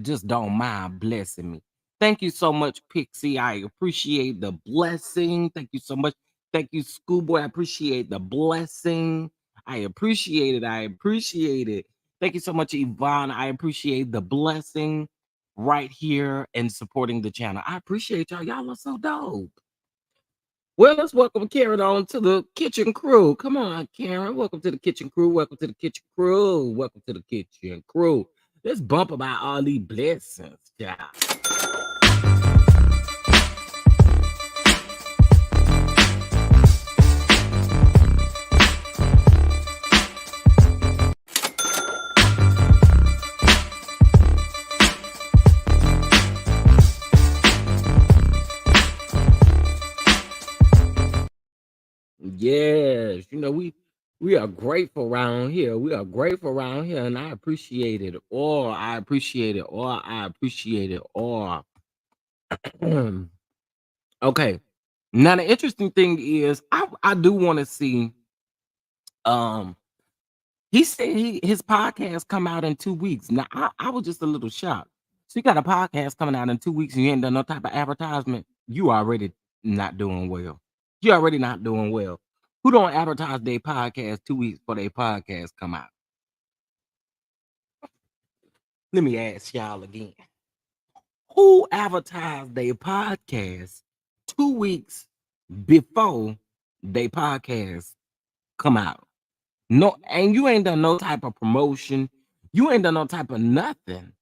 just don't mind blessing me. Thank you so much, Pixie. I appreciate the blessing. Thank you so much. Thank you, Schoolboy. I appreciate the blessing. I appreciate it. I appreciate it. Thank you so much, Yvonne. I appreciate the blessing right here and supporting the channel. I appreciate y'all. Y'all are so dope. Well, let's welcome Karen on to the kitchen crew. Come on, Karen. Welcome to the kitchen crew. Welcome to the kitchen crew. Welcome to the kitchen crew. Let's bump about all these blessings, child. Yes, you know, we are grateful around here. We are grateful around here, and I appreciate it. Or I appreciate it. Or I appreciate it. Or okay. Now the interesting thing is, I do want to see. He said his podcast come out in 2 weeks. Now I was just a little shocked. So you got a podcast coming out in 2 weeks, and you ain't done no type of advertisement. You already not doing well. You already not doing well. Who don't advertise their podcast 2 weeks before their podcast come out? Let me ask y'all again. Who advertised their podcast 2 weeks before their podcast come out? No, and you ain't done no type of promotion. You ain't done no type of nothing.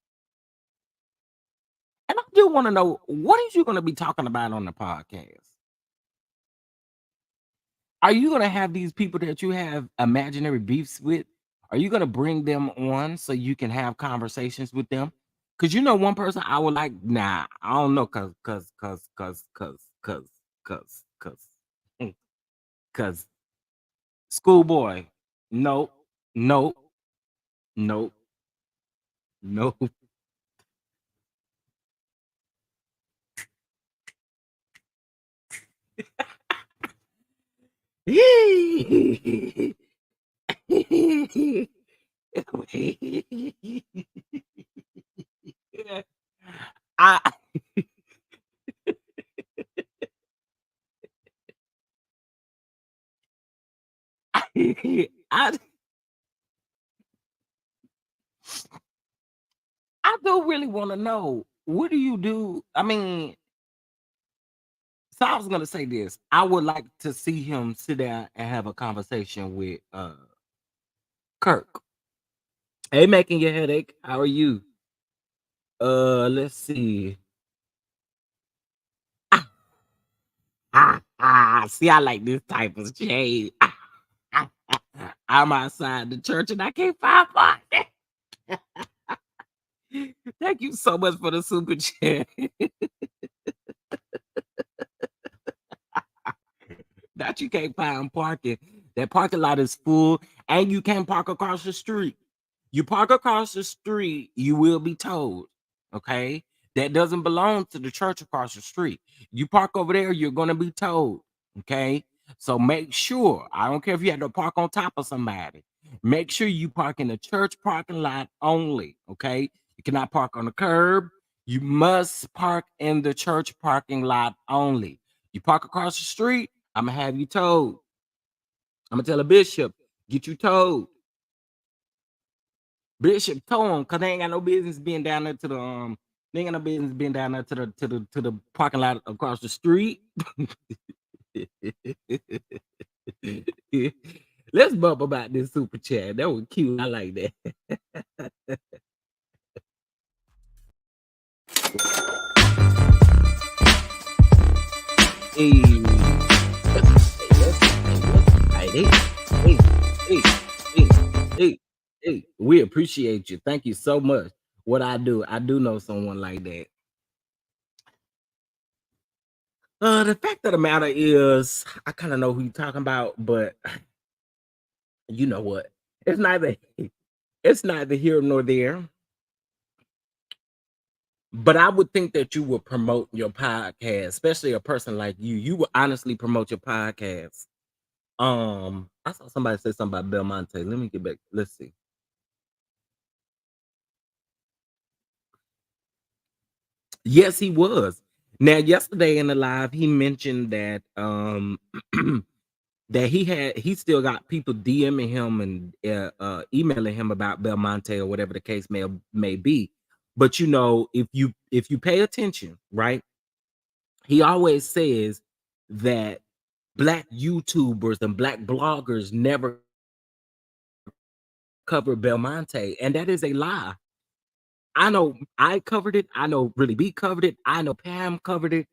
And I do want to know, what is you going to be talking about on the podcast? Are you going to have these people that you have imaginary beefs with? Are you going to bring them on so you can have conversations with them? Because you know one person I would like, nah, I don't know, cause schoolboy, nope, nope, nope, nope. I I I do really want to know, what do you do? I mean, so I was gonna say this. I would like to see him sit down and have a conversation with Kirk. Hey, making your headache. How are you? Let's see. See, I like this type of shade. I'm outside the church and I can't find parking. Thank you so much for the super chat. That you can't find parking. That parking lot is full, and you can't park across the street. You park across the street, you will be towed. Okay, that doesn't belong to the church across the street. You park over there, you're gonna be towed. Okay, so make sure. I don't care if you have to park on top of somebody. Make sure you park in the church parking lot only. Okay, you cannot park on the curb. You must park in the church parking lot only. You park across the street, I'm gonna have you towed. I'm gonna tell a bishop, get you towed. Bishop told him, cause they ain't got no business being down there to the they ain't got no business being down there to the parking lot across the street. Let's bump about this super chat. That was cute. I like that. Hey, hey, we appreciate you. Thank you so much. What I do know someone like that. The fact of the matter is, I kind of know who you're talking about, but you know what? It's neither here nor there. But I would think that you would promote your podcast, especially a person like you. You would honestly promote your podcast. I saw somebody say something about Belmonte. Let me get back. Let's see. Yes, he was. Now, yesterday in the live, he mentioned that that he still got people DMing him and emailing him about Belmonte or whatever the case may be. But you know, if you pay attention, right? He always says that black YouTubers and black bloggers never cover Belmonte, and that is a lie. I know I covered it. I know Really B covered it. I know Pam covered it.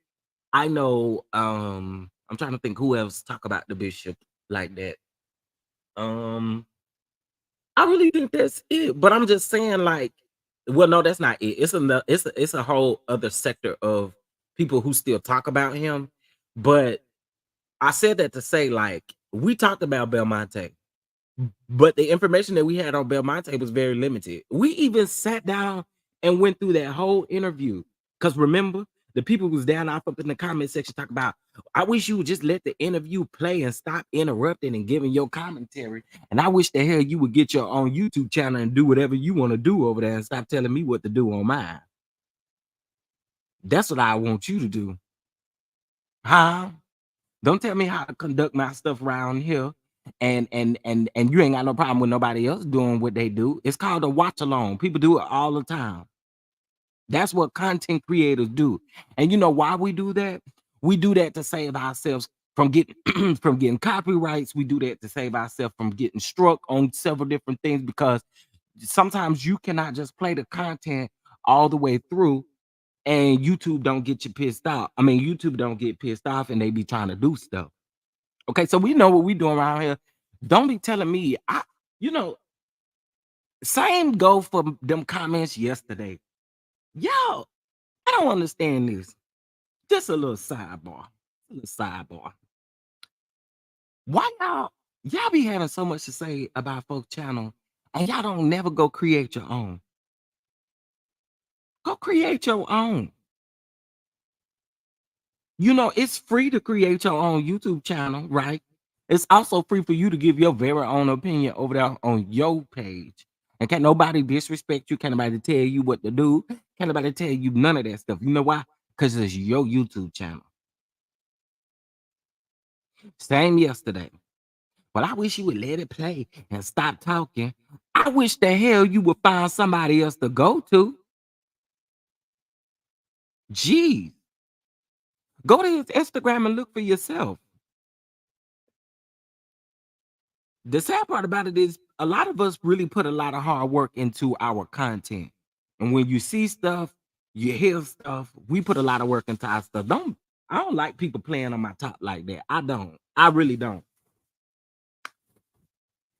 I know I'm trying to think who else talk about the bishop like that. I really think that's it. But I'm just saying, like, well, no, that's not it. It's a whole other sector of people who still talk about him. But I said that to say, like, we talked about Belmonte, but the information that we had on Belmonte was very limited. We even sat down and went through that whole interview. Because remember, the people who's down off up in the comment section talk about, I wish you would just let the interview play and stop interrupting and giving your commentary. And I wish the hell you would get your own YouTube channel and do whatever you want to do over there and stop telling me what to do on mine. That's what I want you to do. Huh? Don't tell me how to conduct my stuff around here. And you ain't got no problem with nobody else doing what they do. It's called a watch along. People do it all the time. That's what content creators do. And you know why we do that? We do that to save ourselves from getting from getting copyrights. We do that to save ourselves from getting struck on several different things, because sometimes you cannot just play the content all the way through and YouTube don't get you pissed off. I mean, YouTube don't get pissed off and they be trying to do stuff. Okay, so we know what we doing around here. Don't be telling me, you know, same go for them comments yesterday. Yo, I don't understand this. Just a little sidebar. A little sidebar. Why y'all be having so much to say about folks' channel and y'all don't never go create your own? Go create your own. You know, it's free to create your own YouTube channel, right? It's also free for you to give your very own opinion over there on your page. And can't nobody disrespect you. Can't nobody tell you what to do. Can't nobody tell you none of that stuff. You know why? Because it's your YouTube channel. Same yesterday. Well, I wish you would let it play and stop talking. I wish the hell you would find somebody else to go to. Geez. Go to his Instagram and look for yourself. The sad part about it is a lot of us really put a lot of hard work into our content. And when you see stuff, you hear stuff, we put a lot of work into our stuff. I don't like people playing on my top like that. I don't. I really don't.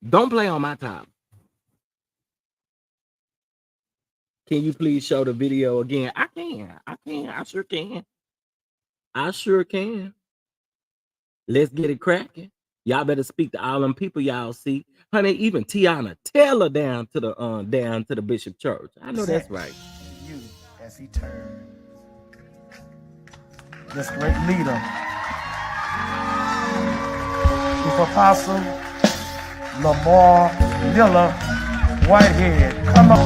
Don't play on my top. Can you please show the video again? I can. I sure can. I sure can. Let's get it cracking. Y'all better speak to all them people y'all see. Honey, even Tiana, tell her down to the Bishop Church. I know that's right. You as he turns. This great leader. Chief Apostle Lamont Hill, Whitehead. Come on.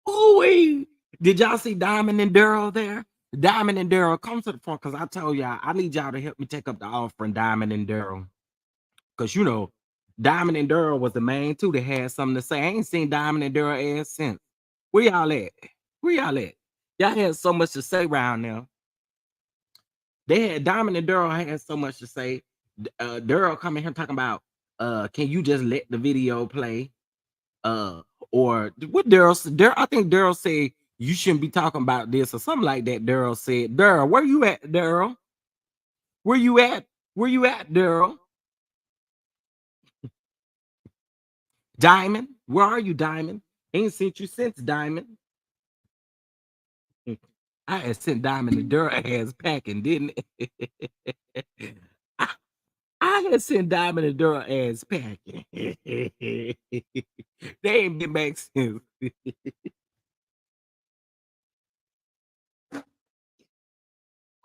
Ooh, did y'all see Diamond and Daryl there? Diamond and Daryl, come to the front, because I told y'all I need y'all to help me take up the offering, Diamond and Daryl. Because you know, Diamond and Daryl was the main two that had something to say. I ain't seen Diamond and Daryl ass since. Where y'all at? Where y'all at? Y'all had so much to say around now. They had Diamond and Daryl had so much to say. Daryl coming here talking about, can you just let the video play? Or what Daryl said? I think Daryl said you shouldn't be talking about this or something like that. Daryl said, Daryl, where you at, Daryl? Where you at? Where you at, Daryl? Diamond, where are you, Diamond? Ain't seen you since, Diamond. I had sent Diamond and Daryl ass packing, didn't it? I had sent Diamond and Daryl ass packing. They ain't been back since.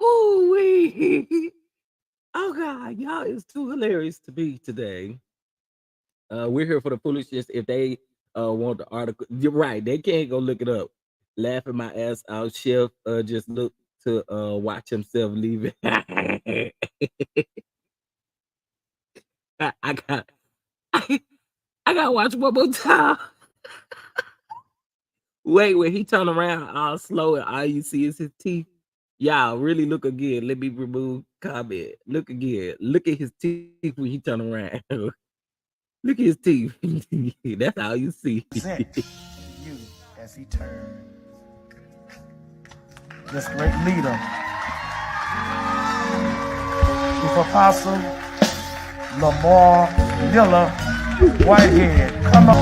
Ooh-wee. Oh God, y'all is too hilarious to be today. We're here for the foolishness. If they want the article, you're right. They can't go look it up. Laughing my ass out. Chef just look to watch himself leave it. I gotta watch one more time. Wait, when he turn around all slow and all you see is his teeth. Y'all really look again. Let me remove comment. Look again. Look at his teeth when he turn around. Look at his teeth. That's all you see. Present to you as he turns. This great leader. Chief Apostle Lamont Hill, Whitehead. Come on.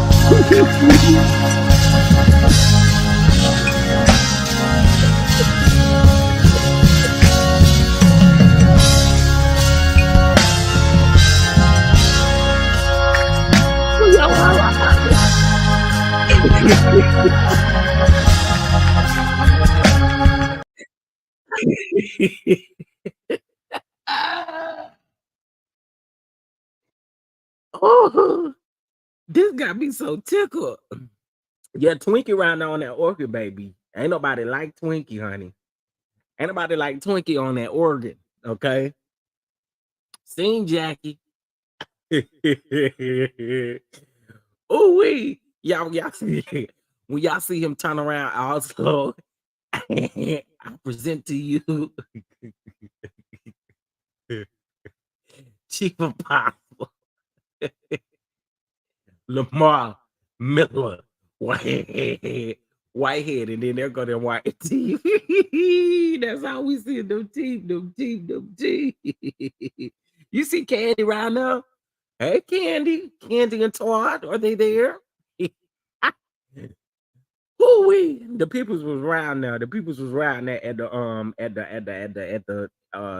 Oh, this got me so tickled. Yeah, Twinkie riding on that organ, baby. Ain't nobody like Twinkie, honey. Ain't nobody like Twinkie on that organ, okay? Sing Jackie. Oh, y'all see when y'all see him turn around also. I present to you Chief Apostle Lamont Miller, Whitehead, and then they're going to white teeth. That's how we see them teeth, them teeth, them teeth. You see Candy right now? Hey, Candy and Todd, are they there? Woo-wee. The peoples was around now. The peoples was around there at the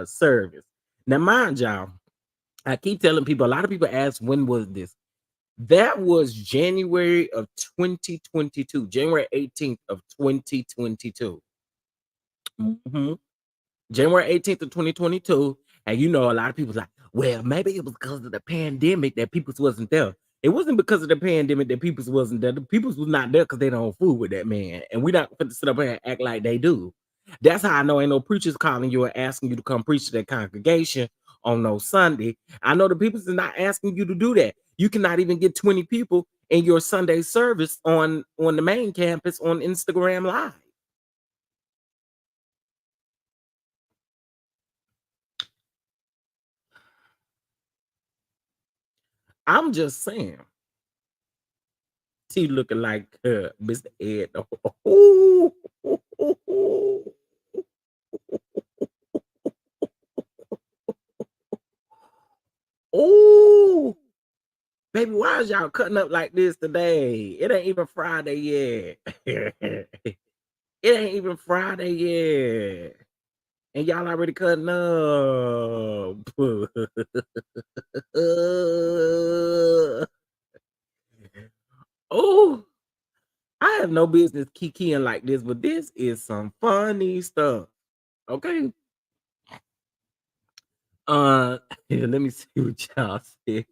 service. Now, mind y'all, I keep telling people, a lot of people ask, when was this? That was January of 2022, January 18th of 2022. January 18th of 2022. And you know, a lot of people like, well, maybe it was because of the pandemic that people wasn't there. It wasn't because of the pandemic that people wasn't there. The people was not there because they don't fool with that man. And we not going to sit up here and act like they do. That's how I know ain't no preachers calling you and asking you to come preach to their congregation on no Sunday. I know the people is not asking you to do that. You cannot even get 20 people in your Sunday service on the main campus on Instagram Live. I'm just saying. She looking like Mr. Ed. Oh, baby, why is y'all cutting up like this today? It ain't even Friday yet. It ain't even Friday yet. And y'all already cutting up. Oh, I have no business kikiing like this, but this is some funny stuff. Okay. Let me see what y'all say.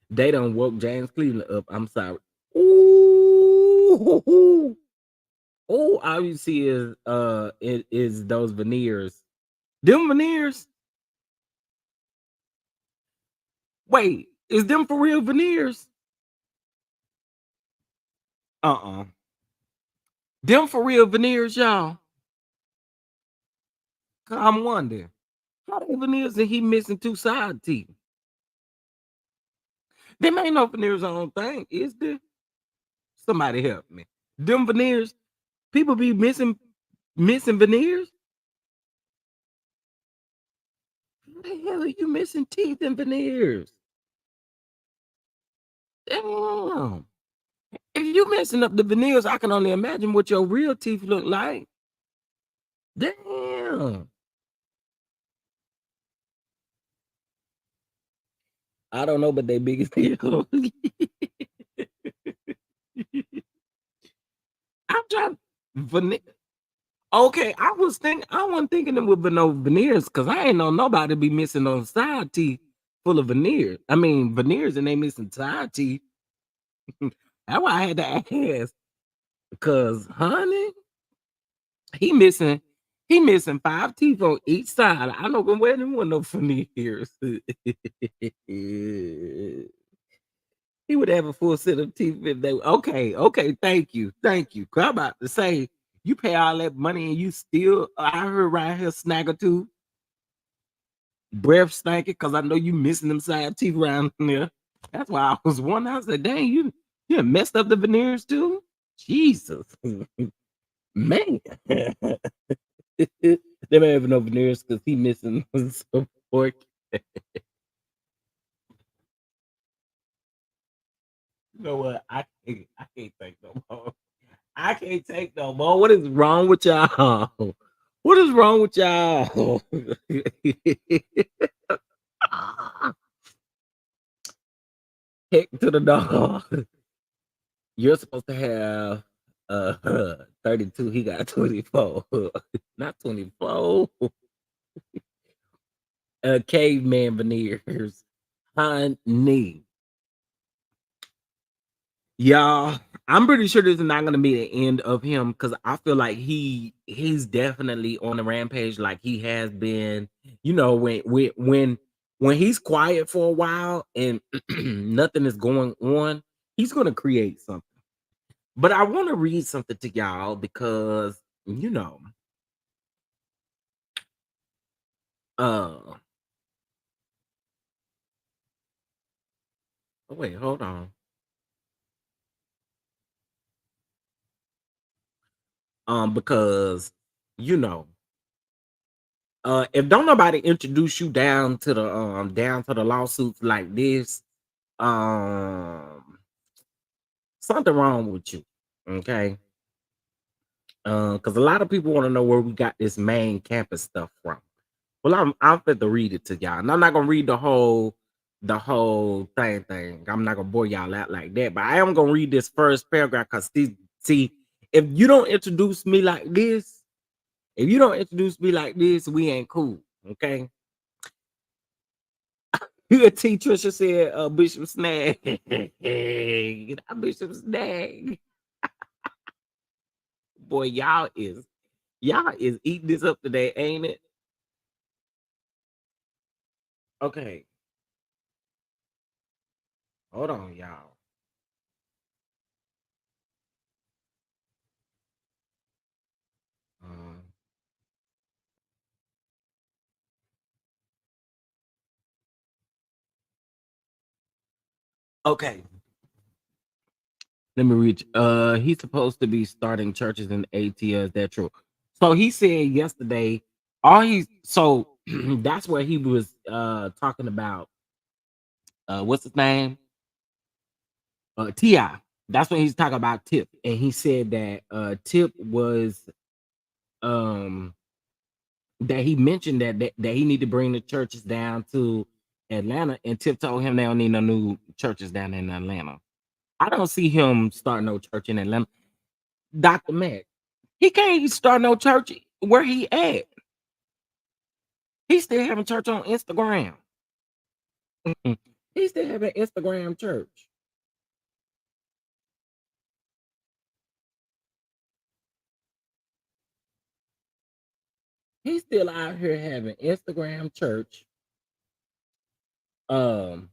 They done woke James Cleveland up. I'm sorry. Ooh, oh, all you see is it is those veneers. Them veneers. Wait, is them for real veneers? Them for real veneers, y'all. I'm wondering how they veneers and he missing two side teeth. Them ain't no veneers, I don't think, is there? Somebody help me. Them veneers, people be missing veneers. How the hell are you missing teeth and veneers? Damn. If you messing up the veneers, I can only imagine what your real teeth look like. Damn. I don't know, but they big as hell. I'm trying veneer. Okay, I wasn't thinking it would be no veneers because I ain't know nobody be missing on side teeth full of veneers. I mean veneers and they missing side teeth. That's why I had to ask. Because honey, he missing 5 teeth on each side. I know where them want no veneers. He would have a full set of teeth if they okay, thank you. 'Cause I'm about to say you pay all that money and you still I heard right here snagger tooth, breath stanky because I know you missing them side teeth around there. That's why I was wondering. I said, dang, you messed up the veneers too? Jesus. Man. They may have no veneers because he missing some pork. You know what? I can't take no more. I can't take no more. What is wrong with y'all? What is wrong with y'all? Heck to the dog. You're supposed to have 32. He got 24. Not 24. caveman veneers. Honey. Y'all, I'm pretty sure this is not gonna be the end of him because I feel like he's definitely on the rampage like he has been. You know, when he's quiet for a while and nothing is going on, he's gonna create something. But I want to read something to y'all because uh oh wait, hold on. Because you know, if don't nobody introduce you down to the lawsuits like this, um something wrong with you. Okay. Because a lot of people want to know where we got this main campus stuff from. Well, I'm fit to read it to y'all. And I'm not gonna read the whole thing. I'm not gonna bore y'all out like that. But I am gonna read this first paragraph because see, if you don't introduce me like this, if you don't introduce me like this, we ain't cool. Okay. You T Trisha said Bishop Snag. Get out Bishop Snag. Boy, y'all is eating this up today, ain't it? Okay. Hold on, y'all. Um, okay. Let me read. He's supposed to be starting churches in ATL. Is that true? So he said yesterday, all he's so that's what he was talking about. What's his name? Ti. That's when he's talking about Tip. And he said that Tip was um that he mentioned that he need to bring the churches down to Atlanta, and Tip told him they don't need no new churches down in Atlanta. I don't see him starting no church in Atlanta. Dr. Mac, he can't start no church where he at. He still having church on Instagram. He still having Instagram church. He's still out here having Instagram church. Um,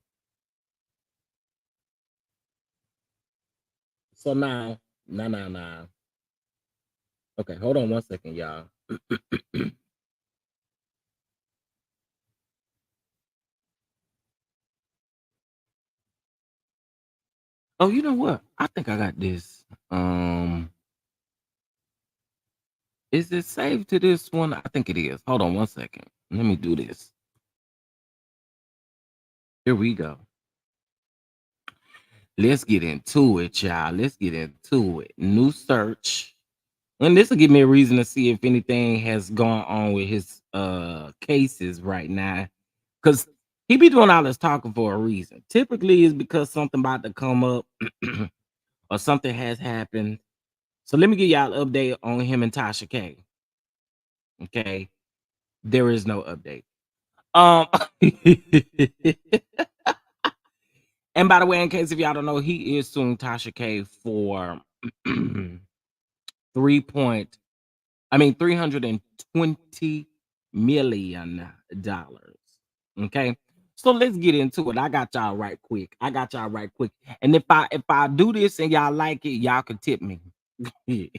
so now. Okay, hold on one second, y'all. Oh, you know what? I think I got this. Is it saved to this one? I think it is. Hold on one second. Let me do this. Here we go. Let's get into it, y'all. Let's get into it. New search. And this will give me a reason to see if anything has gone on with his cases right now. Because he be doing all this talking for a reason. Typically it's because something about to come up or something has happened. So let me give y'all an update on him and Tasha K. Okay. There is no update. Um and by the way, in case if y'all don't know, he is suing Tasha K for 320 million dollars. Okay. So let's get into it. I got y'all right quick. And if I do this and y'all like it, y'all can tip me. Let's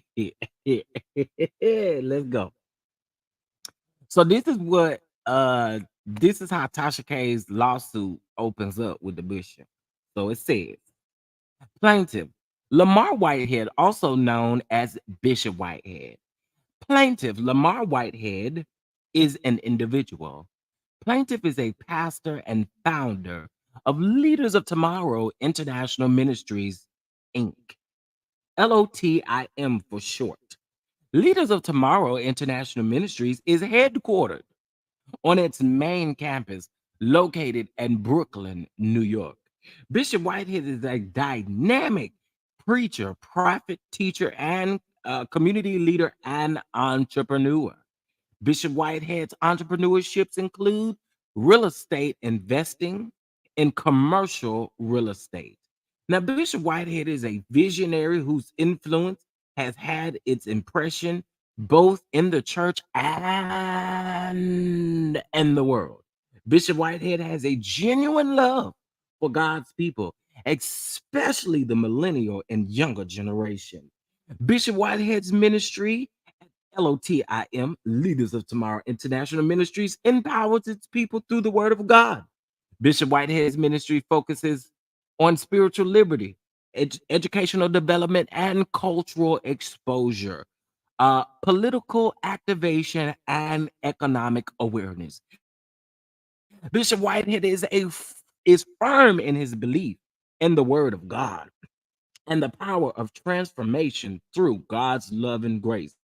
go. So this is how Tasha K's lawsuit opens up with the bishop. So it says plaintiff Lamar Whitehead, also known as Bishop Whitehead. Plaintiff Lamar Whitehead is an individual. Plaintiff is a pastor and founder of Leaders of Tomorrow International Ministries, Inc. LOTIM for short. Leaders of Tomorrow International Ministries is headquartered on its main campus located in Brooklyn, New York. Bishop Whitehead is a dynamic preacher, prophet, teacher, and community leader and entrepreneur. Bishop Whitehead's entrepreneurships include real estate investing, and commercial real estate. Now, Bishop Whitehead is a visionary whose influence has had its impression both in the church and in the world. Bishop Whitehead has a genuine love for God's people, especially the millennial and younger generation. Bishop Whitehead's ministry, LOTIM, Leaders of Tomorrow International Ministries, empowers its people through the word of God. Bishop Whitehead's ministry focuses on spiritual liberty, educational development, and cultural exposure, political activation, and economic awareness. Bishop Whitehead is firm in his belief in the word of God and the power of transformation through God's love and grace.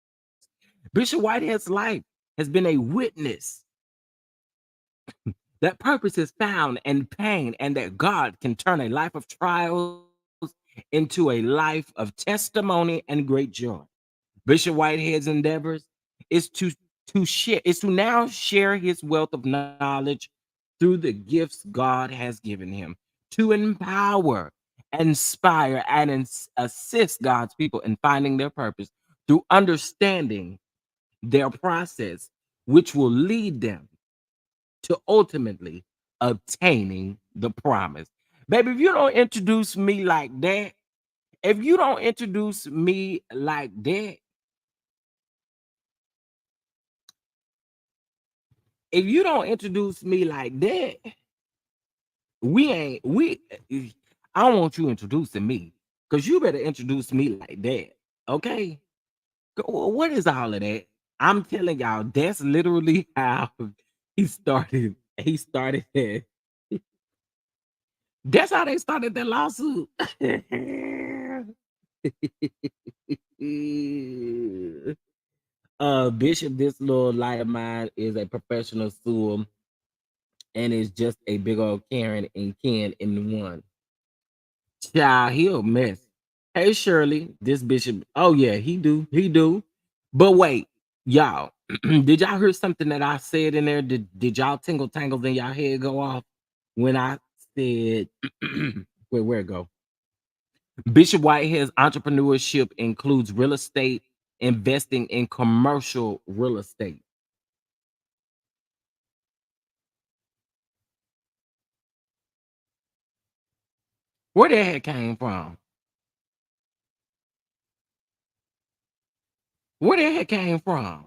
Bishop Whitehead's life has been a witness that purpose is found in pain and that God can turn a life of trials into a life of testimony and great joy. Bishop Whitehead's endeavors is to now share his wealth of knowledge through the gifts God has given him to empower, inspire, and assist God's people in finding their purpose through understanding their process, which will lead them to ultimately obtaining the promise. Baby, if you don't introduce me like that, if you don't introduce me like that, if you don't introduce me like that, we ain't we I don't want you introducing me because you better introduce me like that. Okay. What is all of that? I'm telling y'all, that's literally how he started. He started that. That's how they started that lawsuit. Bishop, this little light of mine is a professional sewer and is just a big old Karen and Ken in one. Child, he a mess. Hey Shirley, this bishop. Oh yeah, he do. But wait, y'all, did y'all hear something that I said in there? Did y'all tingle tangles in y'all head go off when I said where it go? Bishop Whitehead's entrepreneurship includes real estate, investing in commercial real estate. Where the heck came from? Where the heck came from?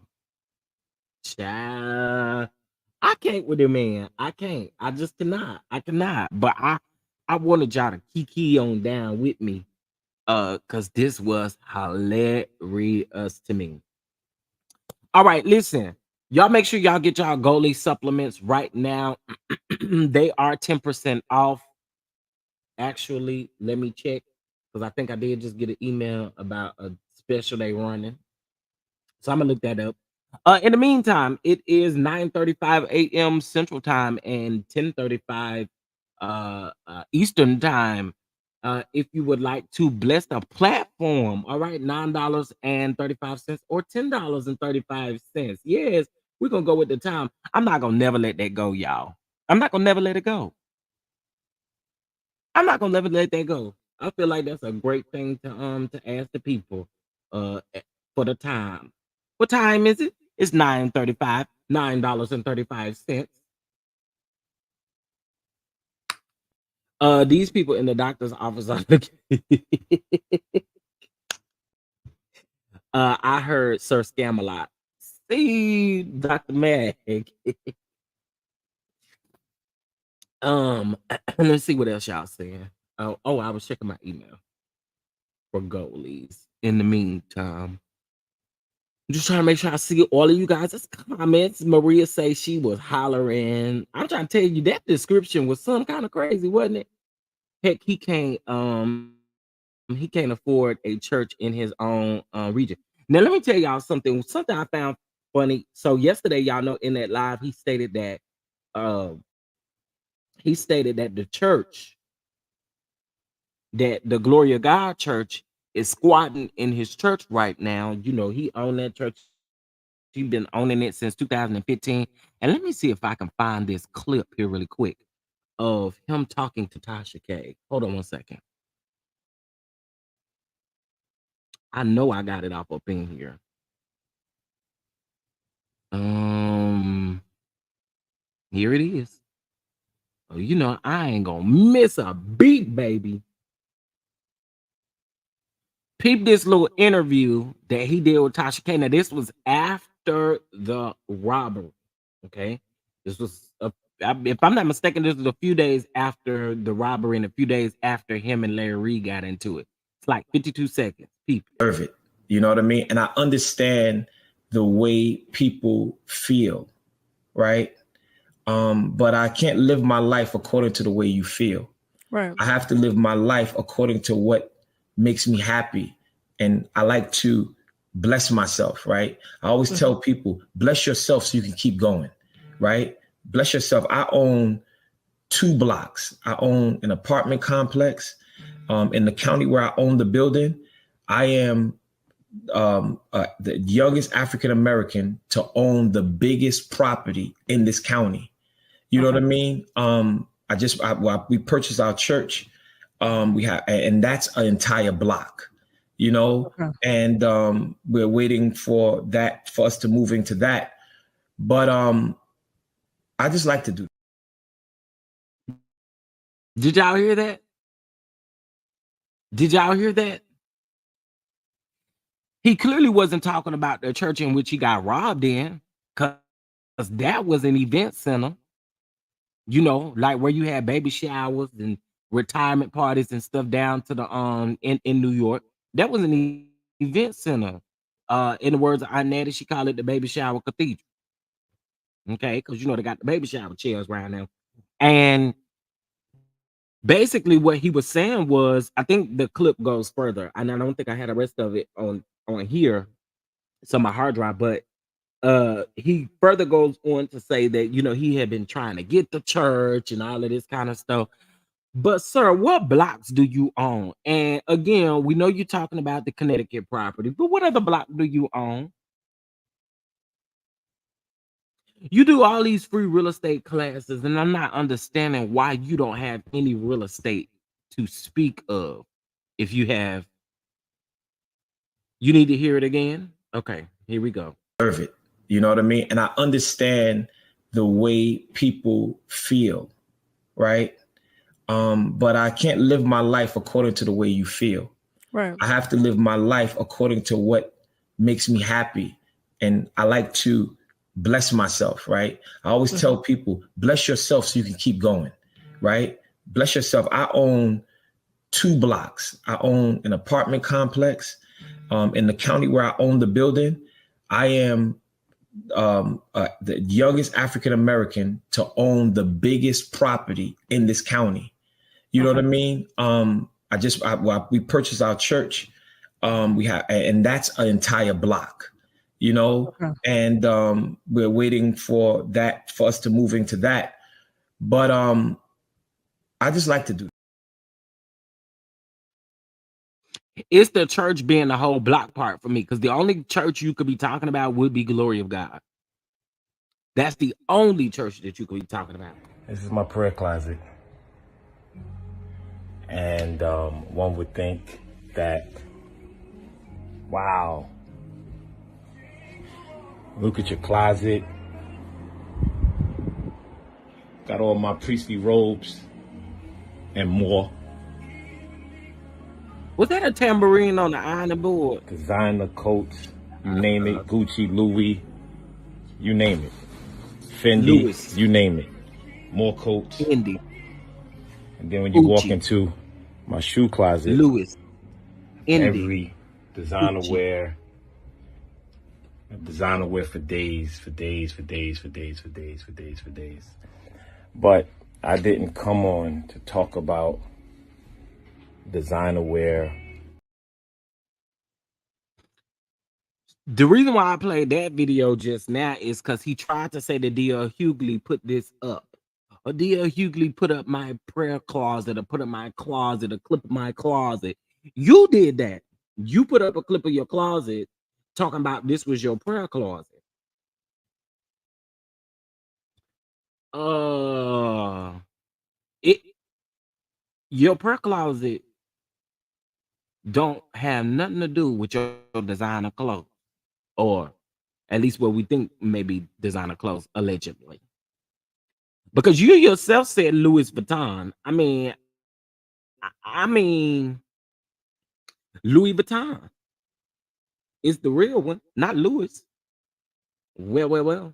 Child, I can't with him, man. I can't. I just cannot. I cannot. But I wanted y'all to kiki on down with me. Because this was hilarious to me. All right, listen. Y'all make sure y'all get y'all goalie supplements right now. They are 10% off. Actually, let me check. Because I think I did just get an email about a special they running. So I'm gonna look that up. In the meantime, it is 9:35 a.m. Central Time and 10:35 Eastern Time. If you would like to bless the platform, all right, $9.35 or $10.35. Yes, we're gonna go with the time. I'm not gonna never let that go, y'all. I'm not gonna never let it go. I'm not gonna never let that go. I feel like that's a great thing to ask the people for the time. What time is it? It's 9:35, $9.35. These people in the doctor's office are looking. I heard Sir Scam a lot. See, Dr. Mag. Let's see what else y'all saying. Oh, I was checking my email for goalies. In the meantime, I'm just trying to make sure I see all of you guys' comments. Maria says she was hollering. I'm trying to tell you that description was some kind of crazy, wasn't it? Heck, he can't afford a church in his own region. Now let me tell y'all something I found funny. So yesterday, y'all know in that live, uh he stated that the church, that the Glory of God church is squatting in his church right now. You know, he owned that church. He paid for it. She's been owning it since 2015. And let me see if I can find this clip here really quick of him talking to Tasha K. Hold on one second. I know I got it off up in here. Here it is. Oh, you know, I ain't gonna miss a beat, baby. Peep this little interview that he did with Tasha K. Now, this was after the robbery. Okay. This was, if I'm not mistaken, this was a few days after the robbery and a few days after him and Larry Reed got into it. It's like 52 seconds. Peep. It. You know what I mean? And I understand the way people feel, right? But I can't live my life according to the way you feel. Right. I have to live my life according to what makes me happy. And I like to bless myself, right? I always tell people, bless yourself so you can keep going, right? Bless yourself. I own 2 blocks. I own an apartment complex. In the county where I own the building, I am the youngest African-American to own the biggest property in this county. You know what I mean? We purchased our church. And that's an entire block, you know, and we're waiting for us to move into that. But I just like to do. Did y'all hear that? Did y'all hear that? He clearly wasn't talking about the church in which he got robbed in, because that was an event center. You know, like where you had baby showers and retirement parties and stuff down to the in New York. That was an event center. In the words of Annette, she called it the baby shower cathedral. Okay, because you know they got the baby shower chairs around there. And basically what he was saying was, I think the clip goes further, and I don't think I had the rest of it on here. It's on my hard drive, but he further goes on to say that, you know, he had been trying to get the church and all of this kind of stuff. But sir, what blocks do you own? And again, we know you're talking about the Connecticut property, but what other block do you own? You do all these free real estate classes, and I'm not understanding why you don't have any real estate to speak of. If you have, you need to hear it again. Okay, here we go. It. You know what I mean? And I understand the way people feel, right? But I can't live my life according to the way you feel. Right. I have to live my life according to what makes me happy. And I like to bless myself, right? I always tell people, bless yourself so you can keep going, right? Bless yourself. I own 2 blocks. I own an apartment complex. In the county where I own the building, I am the youngest African-American to own the biggest property in this county. You know what I mean? We purchased our church. And that's an entire block, you know, and we're waiting for us to move into that. But I just like to do. It's the church being the whole block part for me, because the only church you could be talking about would be Glory of God. That's the only church that you could be talking about. This is my prayer closet. And one would think that, wow, look at your closet. Got all my priestly robes and more. Was that a tambourine on the ironing board? Designer coats, you name it, Gucci, Louis, you name it. Fendi, Louis. You name it. More coats. Fendi. And then when you Gucci. walk into my shoe closet, Louis. Indy. every designer Gucci. wear for days. But I didn't come on to talk about designer wear. The reason why I played that video just now is because he tried to say that D.L. Hughley put this up. Or D.L. Hughley put up my prayer closet, or put up my closet, or clip of my closet. You did that. You put up a clip of your closet talking about this was your prayer closet. Uh, it your prayer closet don't have nothing to do with your designer clothes, or at least what we think maybe designer clothes allegedly. Because you yourself said Louis Vuitton. I mean Louis Vuitton is the real one, not Louis. Well.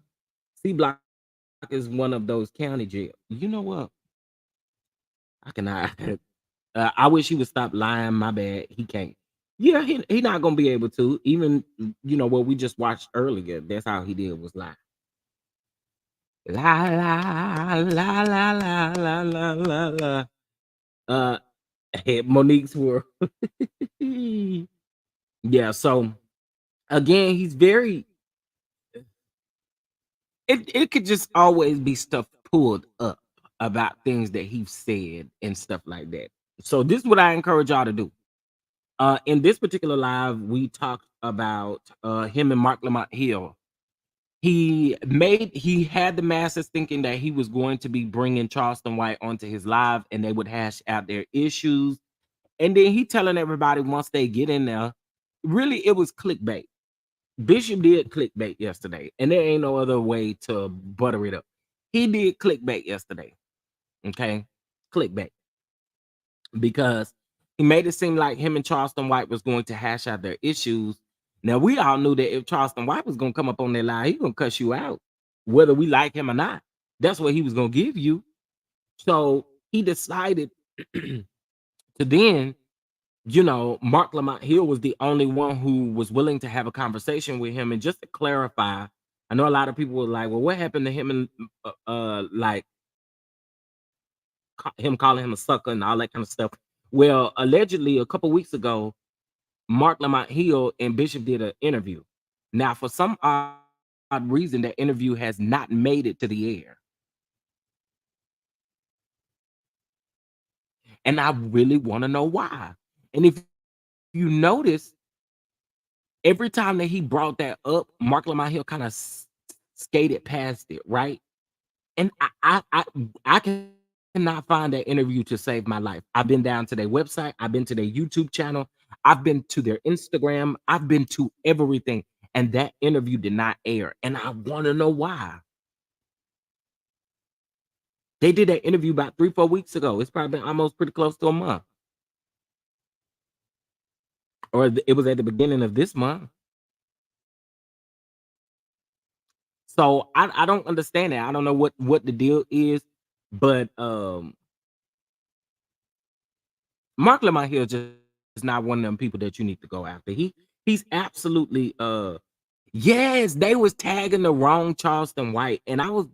C Block is one of those county jails. You know what? I cannot. I wish he would stop lying. My bad. He can't. Yeah, he not gonna be able to. Even what we just watched earlier. That's how he did was lie. La la la la la la la la la. Uh, Monique's world. Yeah. So again, he's very. It could just always be stuff pulled up about things that he said and stuff like that. So this is what I encourage y'all to do. In this particular live, we talked about him and Marc Lamont Hill. He had the masses thinking that he was going to be bringing Charleston White onto his live and they would hash out their issues. And then he telling everybody once they get in there, really it was clickbait. Bishop did clickbait yesterday, and there ain't no other way to butter it up. He did clickbait yesterday. Okay, clickbait, because he made it seem like him and Charleston White was going to hash out their issues. Now we all knew that if Charleston White was going to come up on their line, he's going to cuss you out, whether we like him or not. That's what he was going to give you. So he decided to then, Marc Lamont Hill was the only one who was willing to have a conversation with him. And just to clarify, I know a lot of people were like, well, what happened to him and like him calling him a sucker and all that kind of stuff. Well, allegedly a couple weeks ago, Marc Lamont Hill and Bishop did an interview. Now, for some odd reason, that interview has not made it to the air. And I really want to know why. And if you notice, every time that he brought that up, Marc Lamont Hill kind of skated past it, right? And I cannot find that interview to save my life. I've been down to their website, I've been to their YouTube channel, I've been to their Instagram, I've been to everything, and that interview did not air. And I want to know why. They did that interview about 3-4 weeks ago. It's probably been almost pretty close to a month. Or it was at the beginning of this month. So I don't understand that. I don't know what the deal is, but Marc Lamont Hill just is not one of them people that you need to go after. He's absolutely yes, they was tagging the wrong Charleston White, and I was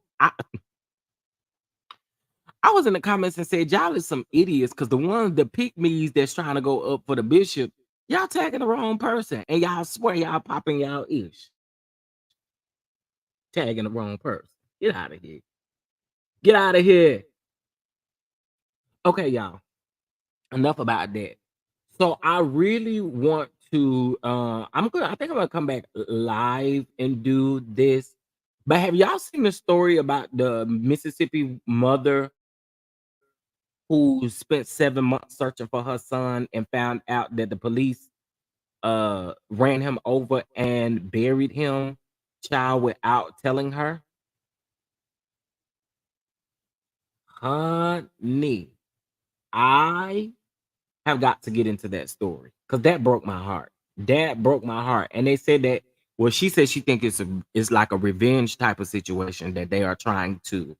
in the comments and said y'all is some idiots, because the pick me's that's trying to go up for the bishop, y'all tagging the wrong person, and y'all swear y'all popping y'all ish. Tagging the wrong person. Get out of here. Get out of here. Okay, y'all. Enough about that. So I really want to I think I'm gonna come back live and do this. But have y'all seen the story about the Mississippi mother who spent 7 months searching for her son and found out that the police ran him over and buried him, child, without telling her? Honey, I have got to get into that story because that broke my heart. That broke my heart. And they said that, well, she said she thinks it's like a revenge type of situation that they are trying to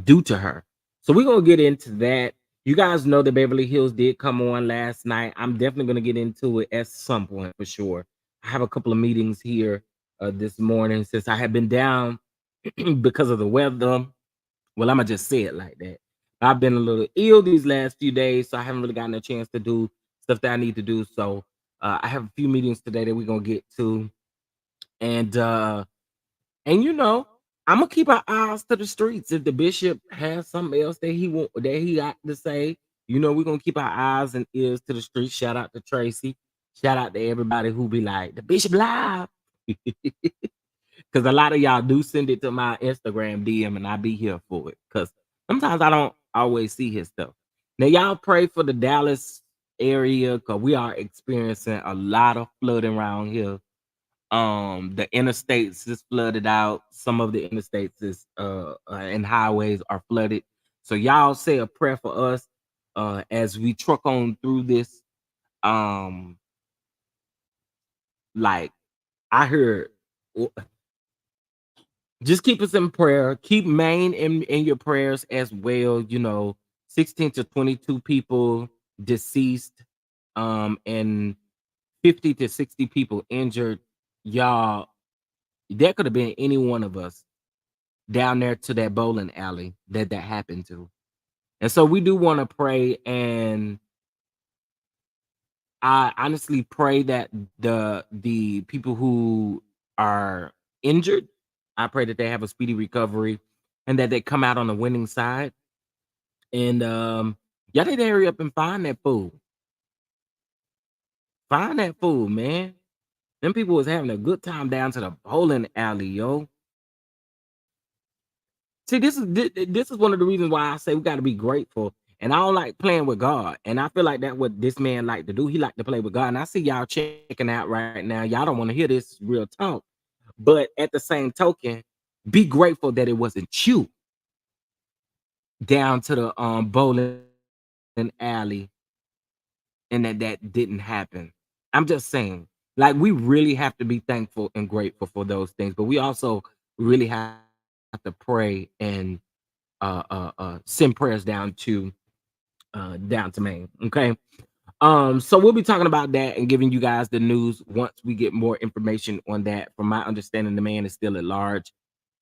do to her. So we're gonna get into that. You guys know that Beverly Hills did come on last night. I'm definitely gonna get into it at some point for sure. I have a couple of meetings here this morning since I have been down because of the weather. Well, I'm gonna just say it like that. I've been a little ill these last few days, so I haven't really gotten a chance to do stuff that I need to do. So I have a few meetings today that we're gonna get to, and I'm gonna keep our eyes to the streets. If the bishop has something else that he got to say, we're gonna keep our eyes and ears to the streets. Shout out to Tracy. Shout out to everybody who be like the bishop live. Because a lot of y'all do send it to my Instagram DM, and I be here for it. Because sometimes I don't always see his stuff. Now, y'all pray for the Dallas area, because we are experiencing a lot of flooding around here. The interstates is flooded out. Some of the interstates is and highways are flooded. So y'all say a prayer for us as we truck on through this. Like I heard, just keep us in prayer. Keep Maine in your prayers as well. You know, 16 to 22 people deceased, and 50 to 60 people injured. Y'all, that could have been any one of us down there to that bowling alley that happened to. And so we do want to pray, and I honestly pray that the people who are injured, I pray that they have a speedy recovery and that they come out on the winning side. And y'all need to hurry up and find that fool. Find that fool, man. Them people was having a good time down to the bowling alley, yo. See, this is one of the reasons why I say we got to be grateful. And I don't like playing with God. And I feel like that's what this man like to do. He like to play with God. And I see y'all checking out right now. Y'all don't want to hear this real talk. But at the same token, be grateful that it wasn't you down to the bowling alley and that didn't happen. I'm just saying, like, we really have to be thankful and grateful for those things. But we also really have to pray and send prayers down to Maine. Okay. So we'll be talking about that and giving you guys the news once we get more information on that. From my understanding, the man is still at large,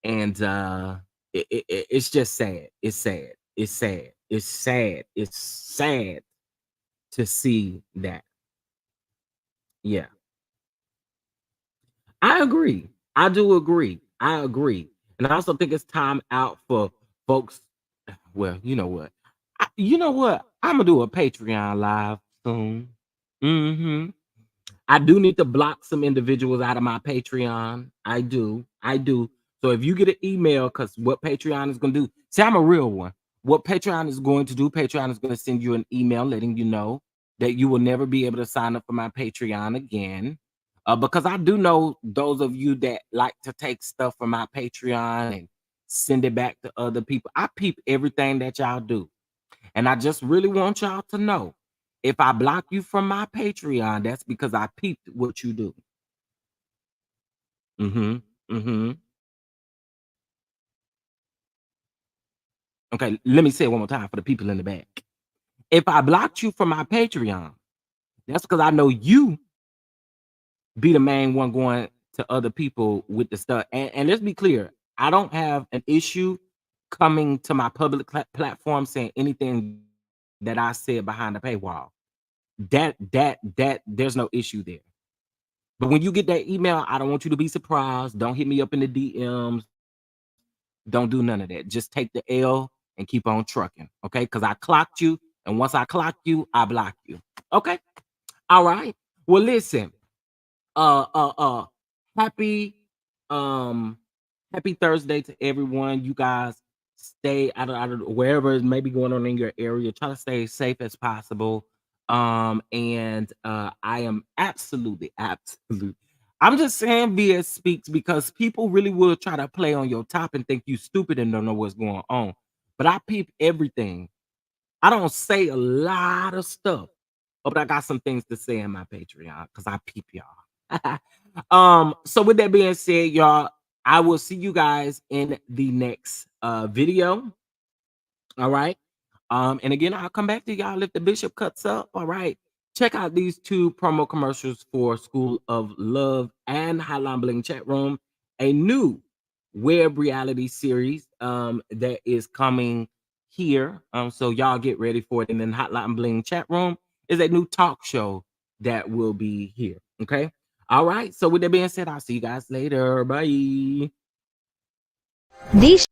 and it's just sad. It's sad. It's sad. It's sad. It's sad to see that. Yeah, I agree. I do agree. I agree. And I also think it's time out for folks. Well, you know what? I'm gonna do a Patreon live soon. I do need to block some individuals out of my Patreon. I do. So if you get an email, because what Patreon is gonna do, see, I'm a real one. What Patreon is going to do, Patreon is going to send you an email letting you know that you will never be able to sign up for my Patreon again. Because I do know those of you that like to take stuff from my Patreon and send it back to other people. I peep everything that y'all do. And I just really want y'all to know, if I block you from my Patreon, that's because I peeped what you do. Okay, let me say it one more time for the people in the back. If I blocked you from my Patreon, that's because I know you be the main one going to other people with the stuff. And let's be clear, I don't have an issue coming to my public platform saying anything that I said behind the paywall. That there's no issue there. But when you get that email, I don't want you to be surprised. Don't hit me up in the DMs. Don't do none of that. Just take the L and keep on trucking, okay? Because I clocked you, and once I clock you, I block you. Okay? All right. Well, listen. Happy Thursday to everyone. You guys stay out of wherever is maybe going on in your area. Try to stay as safe as possible. And I am absolutely. I'm just saying VS speaks because people really will try to play on your top and think you stupid and don't know what's going on. But I peep everything. I don't say a lot of stuff, but I got some things to say in my Patreon because I peep y'all. So with that being said, y'all, I will see you guys in the next video. All right. And again, I'll come back to y'all if the bishop cuts up. All right. Check out these 2 promo commercials for School of Love and Hotline Bling Chat Room, a new web reality series that is coming here. So y'all get ready for it. And then Hotline Bling Chat Room is a new talk show that will be here. Okay. All right. So with that being said, I'll see you guys later. Bye. These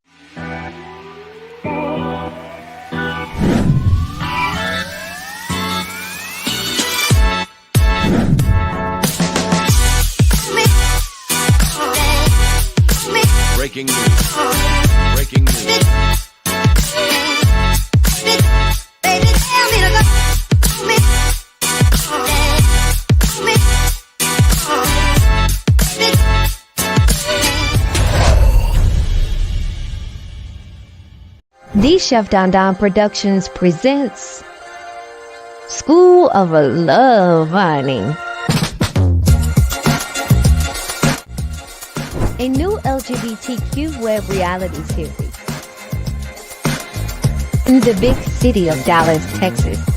Chef Don Don Productions presents School of Love Finding, a new LGBTQ web reality series in the big city of Dallas, Texas.